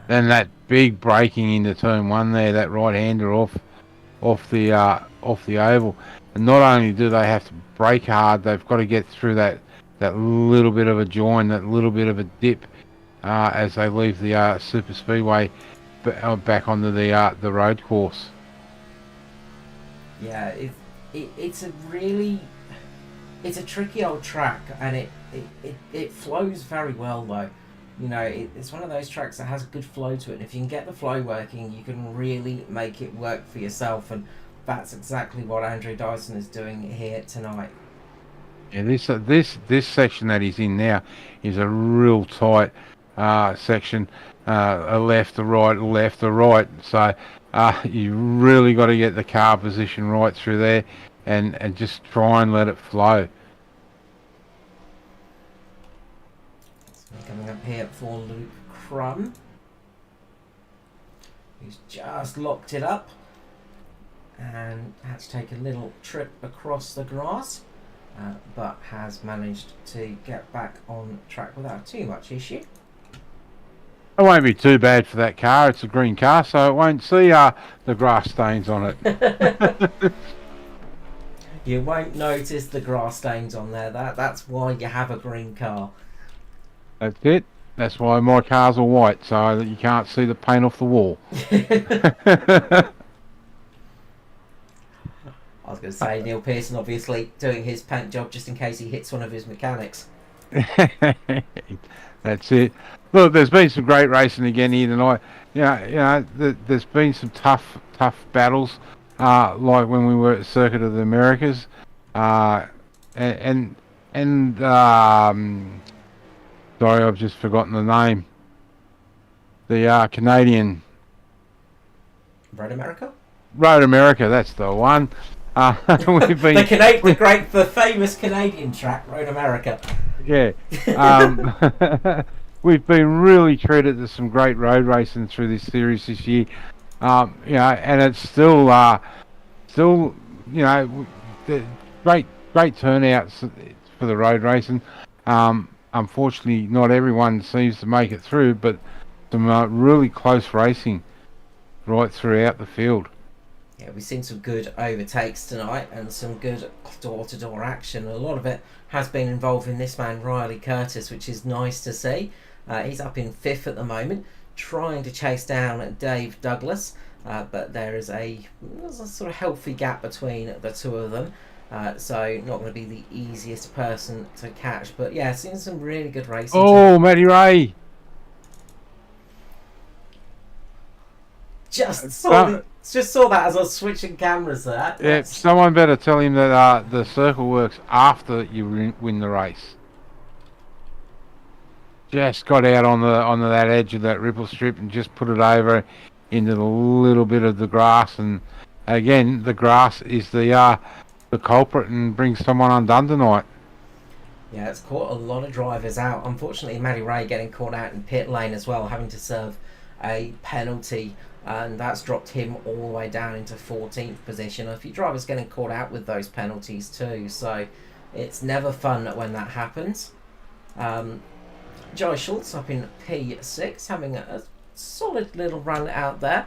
then that big braking into turn one there, that right hander off the oval. And not only do they have to brake hard, they've got to get through that little bit of a join, that little bit of a dip as they leave the super speedway back onto the road course. Yeah, it's a really it's a tricky old track, and it flows very well though. You know, it's one of those tracks that has a good flow to it. And if you can get the flow working, you can really make it work for yourself, and that's exactly what Andrew Dyson is doing here tonight. Yeah, this section that he's in now is a real tight section, a left, a right, left, a right. So you really got to get the car position right through there, and just try and let it flow. Coming up here for Luke Crum, who's just locked it up and had to take a little trip across the grass, but has managed to get back on track without too much issue. It won't be too bad for that car. It's a green car, so it won't see the grass stains on it. You won't notice the grass stains on there. That's why you have a green car. That's it. That's why my cars are white, so that you can't see the paint off the wall. I was going to say, Neil Pearson obviously doing his paint job just in case he hits one of his mechanics. That's it. Look, there's been some great racing again here tonight. There's been some tough battles, like when we were at Circuit of the Americas, and sorry, I've just forgotten the name. The Canadian Road America? Road America, that's the one. We've been the famous Canadian track, Road America. Yeah. We've been really treated to some great road racing through this series this year. And it's still, great turnouts for the road racing. Unfortunately, not everyone seems to make it through, but some really close racing right throughout the field. Yeah, we've seen some good overtakes tonight and some good door-to-door action. A lot of it has been involving this man, Riley Curtis, which is nice to see. He's up in 5th at the moment, trying to chase down Dave Douglas, but there's a sort of healthy gap between the two of them. So not going to be the easiest person to catch. But yeah, seen some really good racing. Oh, Matty Ray! Just saw that as I was switching cameras there. Yeah, someone better tell him that the circle works after you win the race. Just got out on that edge of that ripple strip and just put it over into the little bit of the grass, and again the grass is the culprit and brings someone undone tonight. Yeah, it's caught a lot of drivers out. Unfortunately, Matty Ray getting caught out in pit lane as well, having to serve a penalty, and that's dropped him all the way down into 14th position. A few drivers getting caught out with those penalties too, so it's never fun when that happens. Joey Schultz up in P6, having a solid little run out there,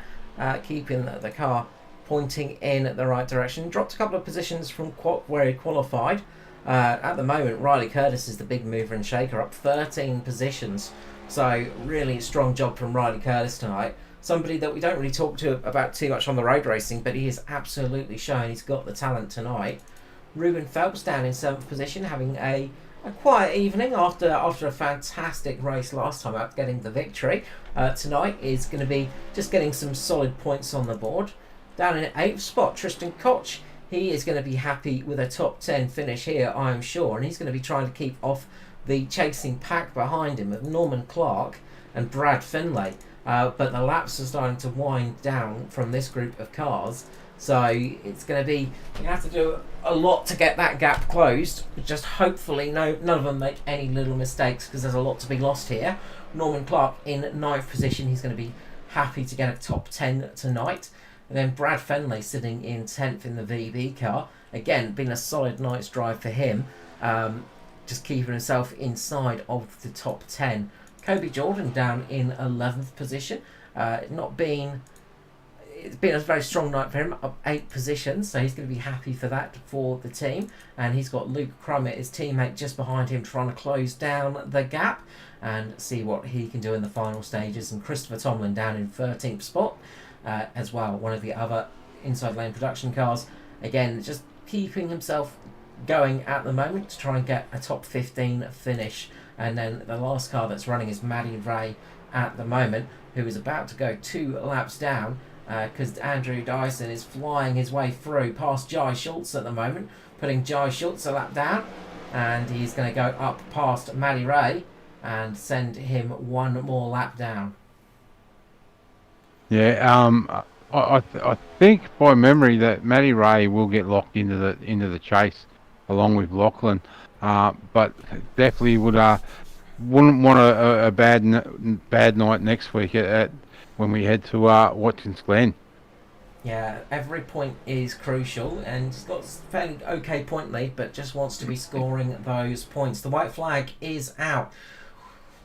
keeping the car pointing in the right direction. Dropped a couple of positions from where he qualified. At the moment, Riley Curtis is the big mover and shaker, up 13 positions. So really strong job from Riley Curtis tonight. Somebody that we don't really talk to about too much on the road racing, but he has absolutely shown he's got the talent tonight. Ruben Phelps down in 7th position, having a quiet evening after a fantastic race last time out, getting the victory. Tonight is going to be just getting some solid points on the board. Down in 8th spot, Tristan Koch. He is going to be happy with a top 10 finish here, I'm sure, and he's going to be trying to keep off the chasing pack behind him of Norman Clark and Brad Finlay. But the laps are starting to wind down from this group of cars, so it's going to be, you have to do a lot to get that gap closed. Just hopefully none of them make any little mistakes, because there's a lot to be lost here. Norman Clark in 9th position, he's going to be happy to get a top 10 tonight. And then Brad Fenley sitting in 10th in the VB car. Again, been a solid night's drive for him. Just keeping himself inside of the top 10 Kobe Jordan down in 11th position. Not been It's been a very strong night for him, up 8 positions, so he's going to be happy for that for the team. And he's got Luke Crummett, his teammate, just behind him, trying to close down the gap and see what he can do in the final stages. And Christopher Tomlin down in 13th spot as well, one of the other inside lane production cars. Again, just keeping himself going at the moment to try and get a top 15 finish. And then the last car that's running is Maddie Ray at the moment, who is about to go 2 laps down, because Andrew Dyson is flying his way through past Jai Schultz at the moment, putting Jai Schultz a lap down, and he's going to go up past Matty Ray and send him 1 more lap down. Yeah, I think by memory that Matty Ray will get locked into the chase along with Lachlan, but definitely wouldn't want a bad night next week at when we head to Watkins Glen. Yeah, every point is crucial, and he's got a fairly okay point lead, but just wants to be scoring those points. The white flag is out.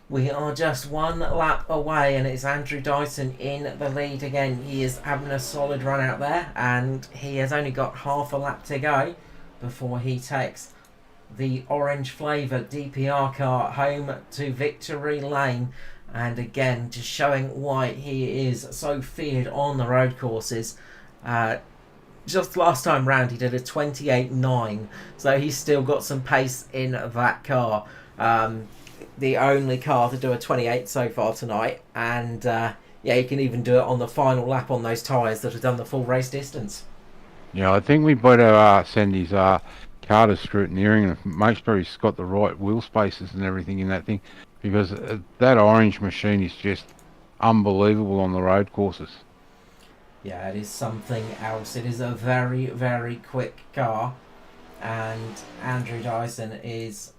We are just 1 lap away, and it's Andrew Dyson in the lead again. He is having a solid run out there, and he has only got half a lap to go before he takes the orange flavoured DPR car home to victory lane. And again, just showing why he is so feared on the road courses. Just last time round, he did a 28.9, so he's still got some pace in that car. The only car to do a 28 so far tonight, and yeah, he can even do it on the final lap on those tyres that have done the full race distance. Yeah, I think we better send his car to scrutineering and make sure he's got the right wheel spaces and everything in that thing, because that orange machine is just unbelievable on the road courses. Yeah, it is something else. It is a very, very quick car, and Andrew Dyson is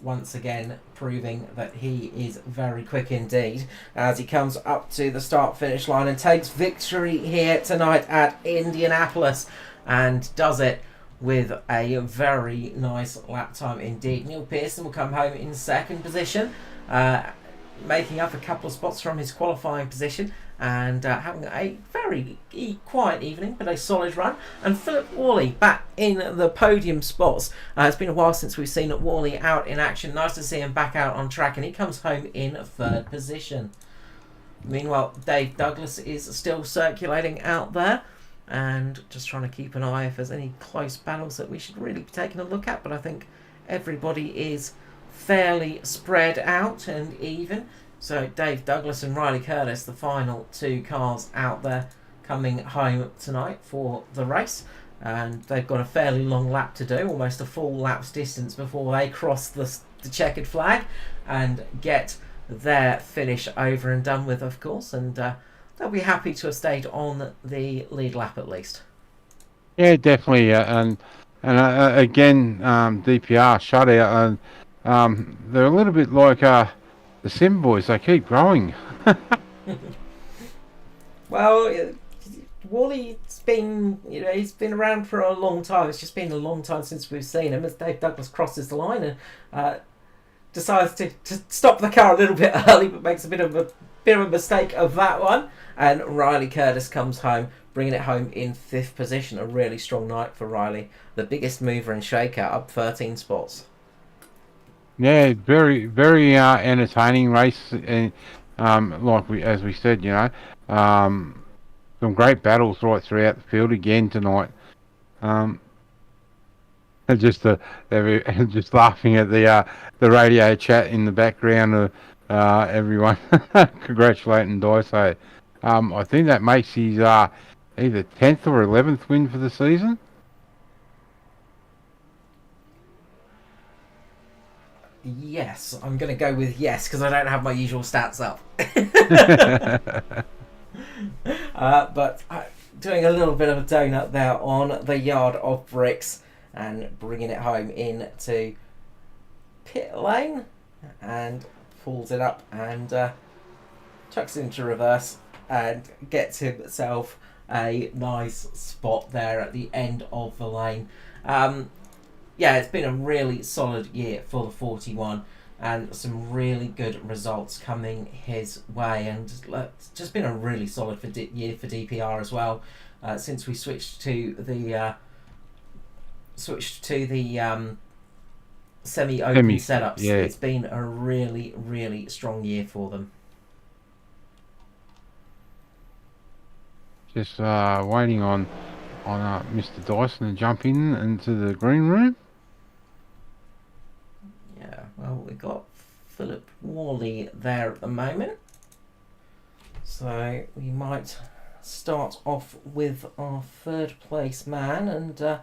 once again proving that he is very quick indeed as he comes up to the start-finish line and takes victory here tonight at Indianapolis, and does it with a very nice lap time indeed. Neil Pearson will come home in 2nd position, making up a couple of spots from his qualifying position, and having a very quiet evening, but a solid run. And Philip Worley back in the podium spots. It's been a while since we've seen Worley out in action. Nice to see him back out on track, and he comes home in 3rd position. Meanwhile, Dave Douglas is still circulating out there, and just trying to keep an eye if there's any close battles that we should really be taking a look at. But I think everybody is fairly spread out and even. So Dave Douglas and Riley Curtis, the final 2 cars out there, coming home tonight for the race. And they've got a fairly long lap to do, almost a full lap's distance before they cross the checkered flag and get their finish over and done with, of course. And they'll be happy to have stayed on the lead lap at least. Yeah, definitely. And again, DPR shutout, and they're a little bit like the Sim boys. They keep growing. Well, Worley's been, he's been around for a long time. It's just been a long time since we've seen him as Dave Douglas crosses the line and decides to stop the car a little bit early, but makes a bit of a mistake of that one. And Riley Curtis comes home, bringing it home in 5th position. A really strong night for Riley, the biggest mover and shaker, up 13 spots. Yeah, very, very entertaining race, and as we said, some great battles right throughout the field again tonight. Just just laughing at the radio chat in the background of everyone congratulating Dyso. I think that makes his either 10th or 11th win for the season. Yes, I'm going to go with yes, because I don't have my usual stats up. But doing a little bit of a donut there on the yard of bricks and bringing it home into pit lane, and pulls it up and chucks it into reverse and gets himself a nice spot there at the end of the lane. Yeah, it's been a really solid year for the 41. and some really good results coming his way. And it's just been a really solid year for DPR as well. Since we switched to the semi-open setups, yeah. it's been a really, really strong year for them. Just waiting on Mr. Dyson to jump into the green room. Yeah, well, we've got Philip Worley there at the moment, so we might start off with our third place man. And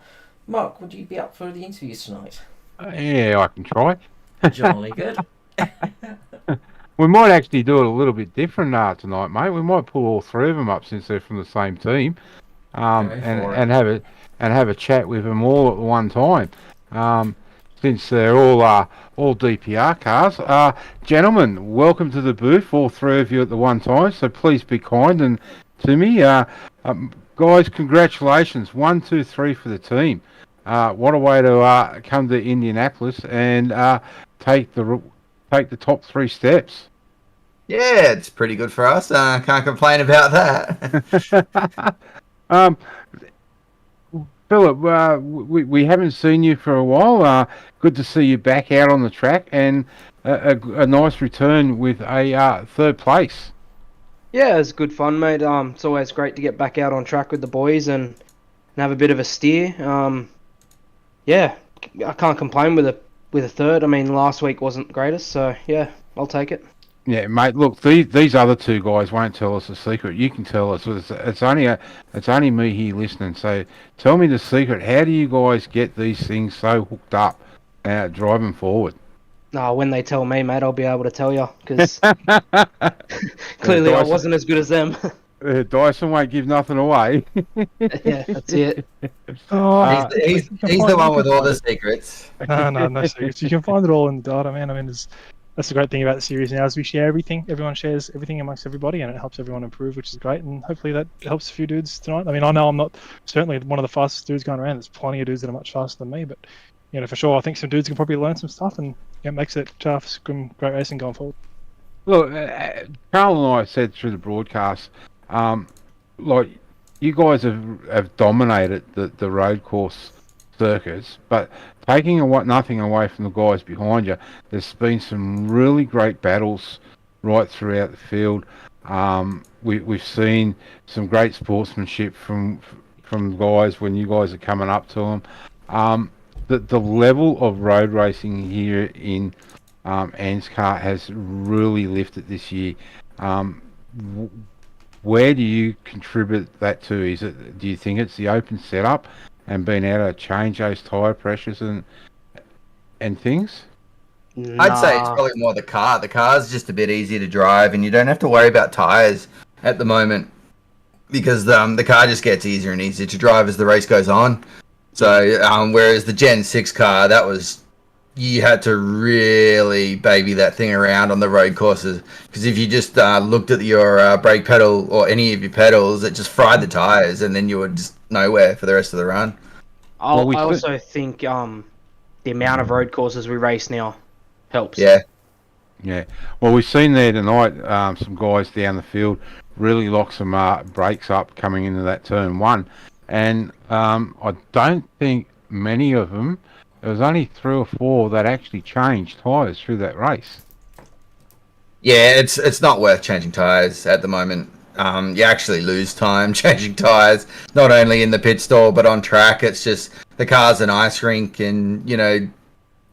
Mark, would you be up for the interviews tonight? Yeah, I can try. Jolly good. We might actually do it a little bit different tonight, mate. We might pull all three of them up since they're from the same team, and have a chat with them all at one time. Since they're all DPR cars. Gentlemen, welcome to the booth, all three of you at the one time. So please be kind and to me, guys. Congratulations, 1, 2, 3 for the team. What a way to come to Indianapolis and take the top 3 steps. Yeah, it's pretty good for us. Can't complain about that. Philip, we haven't seen you for a while. Good to see you back out on the track, and a nice return with a third place. Yeah, it's good fun, mate. It's always great to get back out on track with the boys and have a bit of a steer. Yeah, I can't complain with a third. I mean, last week wasn't the greatest, so yeah, I'll take it. Yeah, mate. Look, these other two guys won't tell us the secret. You can tell us. It's only me here listening. So tell me the secret. How do you guys get these things so hooked up, driving forward? No, when they tell me, mate, I'll be able to tell you because clearly I wasn't as good as them. Dyson won't give nothing away. Yeah, that's it. He's the one with all the secrets. No secrets. You can find it all in the data, man. I mean, that's the great thing about the series now is we share everything. Everyone shares everything amongst everybody, and it helps everyone improve, which is great. And hopefully that helps a few dudes tonight. I mean, I know I'm not certainly one of the fastest dudes going around. There's plenty of dudes that are much faster than me, but for sure, I think some dudes can probably learn some stuff, and it makes it some great racing going forward. Look, Carl and I said through the broadcast, like you guys have dominated the road course circuits, but taking nothing away from the guys behind you, there's been some really great battles right throughout the field. We've seen some great sportsmanship from guys when you guys are coming up to them. The level of road racing here in ANZCAR has really lifted this year. Where do you contribute that to? Do you think it's the open setup and being able to change those tyre pressures and things? Nah. I'd say it's probably more the car. The car's just a bit easier to drive, and you don't have to worry about tyres at the moment because the car just gets easier and easier to drive as the race goes on. So whereas the Gen 6 car, you had to really baby that thing around on the road courses, because if you just looked at your brake pedal or any of your pedals, it just fried the tyres, and then you were just nowhere for the rest of the run. I also think the amount of road courses we race now helps. Yeah. Well, we've seen there tonight some guys down the field really lock some brakes up coming into that turn 1, and I don't think many of them. There was only 3 or 4 that actually changed tyres through that race. Yeah, it's not worth changing tyres at the moment. You actually lose time changing tyres, not only in the pit stall but on track. It's just the car's an ice rink, and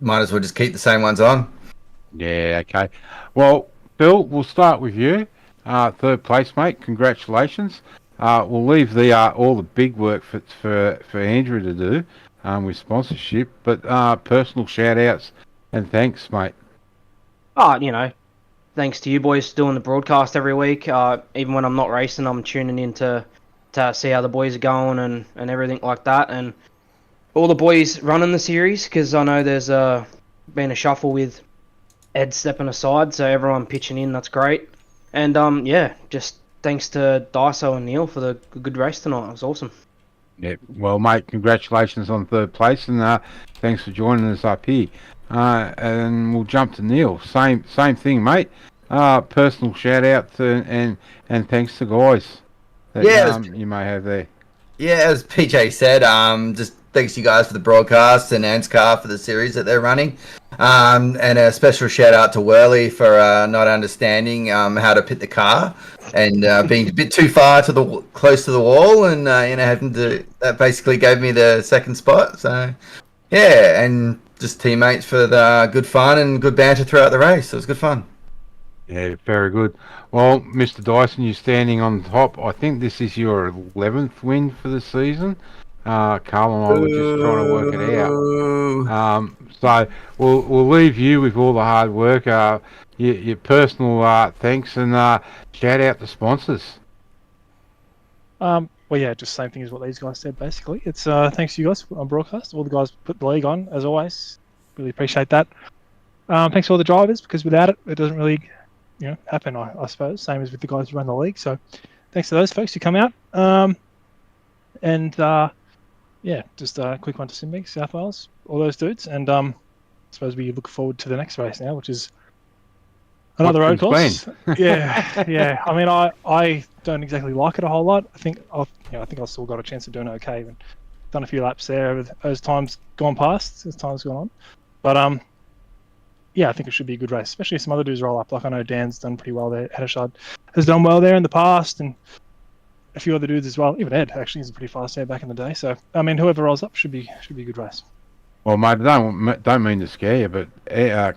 might as well just keep the same ones on. Yeah, okay. Well, Bill, we'll start with you. Third place, mate. Congratulations. We'll leave all the big work for Andrew to do. With sponsorship, but personal shout outs and thanks, mate. Thanks to you boys doing the broadcast every week. Even when I'm not racing, I'm tuning in to see how the boys are going and everything like that. And all the boys running the series, because I know there's been a shuffle with Ed stepping aside, so everyone pitching in, that's great. And just thanks to Daiso and Neil for the good race tonight. It was awesome. Yeah, well, mate, congratulations on third place, and thanks for joining us up here. and we'll jump to Neil. Same thing, mate. Personal shout out to, and thanks to guys that Yeah, you may have there. Yeah, as PJ said, just thanks you guys for the broadcast and ANZCAR for the series that they're running. And a special shout out to Worley for not understanding how to pit the car and being a bit too far to the close to the wall, and having to that basically gave me the second spot. So yeah, and just teammates for the good fun and good banter throughout the race. So it was good fun. Yeah, very good. Well, Mr. Dyson, you're standing on top. I think this is your 11th win for the season. Carl and I were just trying to work it out. So we'll leave you with all the hard work, your personal thanks, and shout out the sponsors. Well, yeah, just same thing as what these guys said. Basically, it's thanks to you guys on broadcast. All the guys put the league on as always. Really appreciate that. Thanks to all the drivers, because without it, it doesn't really, happen. I suppose same as with the guys who run the league. So thanks to those folks who come out. Yeah, just a quick one to Simbank, South Wales, all those dudes, and I suppose we look forward to the next race now, which is another road course. Yeah. I mean, I don't exactly like it a whole lot. I think I've still got a chance of doing okay. Even done a few laps there over as time's gone past, as time's gone on. But yeah, I think it should be a good race, especially if some other dudes roll up. Like I know Dan's done pretty well there. Heddershad has done well there in the past, and a few other dudes as well. Even Ed actually is a pretty fast there back in the day. So I mean, whoever rolls up should be a good race. Well, mate, I don't mean to scare you, but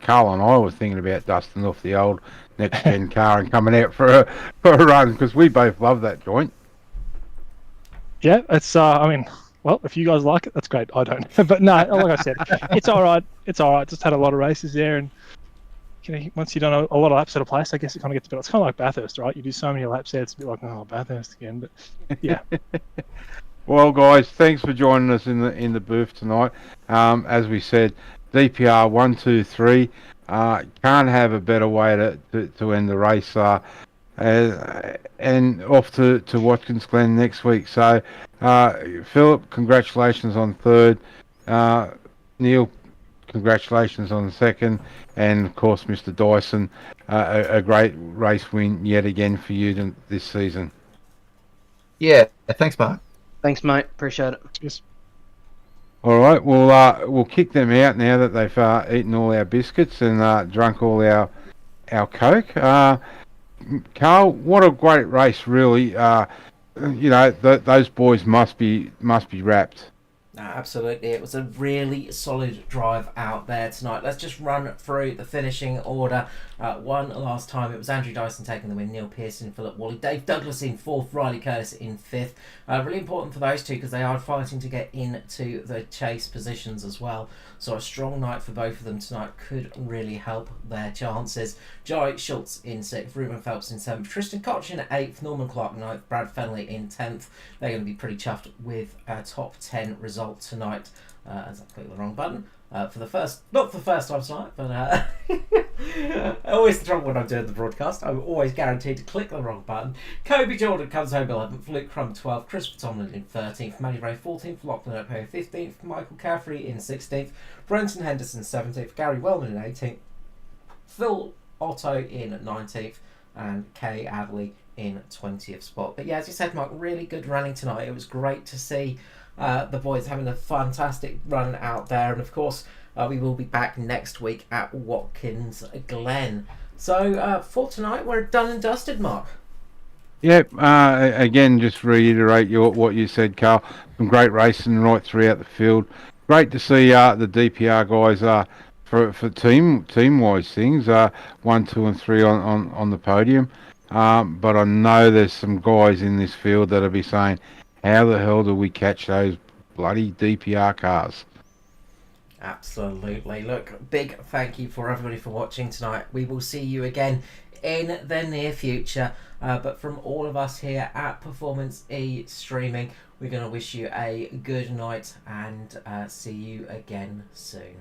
Carl and I were thinking about dusting off the old next gen car and coming out for a run, because we both love that joint. Yeah, it's I mean, well, if you guys like it, that's great. I don't, but no, like I said, it's all right. It's all right. Just had a lot of races there, and once you've done a lot of laps at a place, I guess it kind of gets a bit. It's kind of like Bathurst, right? You do so many laps there, it's a bit like, oh, Bathurst again. But yeah. Well, guys, thanks for joining us in the booth tonight. As we said, DPR 1, 2, 3. Can't have a better way to end the race. And off to Watkins Glen next week. So, Philip, congratulations on third. Neil, congratulations on the second. And of course, Mr. Dyson, a great race win yet again for you this season. Yeah, thanks, Mark. Thanks, mate. Appreciate it. Cheers. All right, we'll kick them out now that they've eaten all our biscuits and drunk all our Coke. Carl, what a great race, really. Those boys must be wrapped. No, absolutely. It was a really solid drive out there tonight. Let's just run through the finishing order one last time. It was Andrew Dyson taking the win, Neil Pearson, Philip Wally, Dave Douglas in fourth, Riley Curtis in fifth. Really important for those two because they are fighting to get into the chase positions as well. So a strong night for both of them tonight could really help their chances. Joey Schultz in sixth, Ruben Phelps in seventh, Tristan Koch in eighth, Norman Clark ninth, Brad Fenley in 10th. They're going to be pretty chuffed with a top 10 result tonight. As I clicked the wrong button. Not for the first time tonight, but always the trouble when I'm doing the broadcast. I'm always guaranteed to click the wrong button. Kobe Jordan comes home 11th, Luke Crum 12th, Chris Tomlin in 13th, Matty Ray 14th, Lachlan O'Hare 15th, Michael Caffrey in 16th, Brenton Henderson 17th, Gary Wellman in 18th, Phil Otto in 19th, and Kay Adley in 20th spot. But yeah, as you said, Mark, really good running tonight. It was great to see the boys having a fantastic run out there, and of course we will be back next week at Watkins Glen. So for tonight, we're done and dusted, Mark. Yep. Again, just reiterate what you said, Carl. Some great racing right throughout the field. Great to see the DPR guys for team wise things 1, 2, and 3 on the podium. But I know there's some guys in this field that'll be saying, how the hell do we catch those bloody DPR cars? Absolutely. Look, big thank you for everybody for watching tonight. We will see you again in the near future. But from all of us here at Performance E Streaming, we're going to wish you a good night and see you again soon.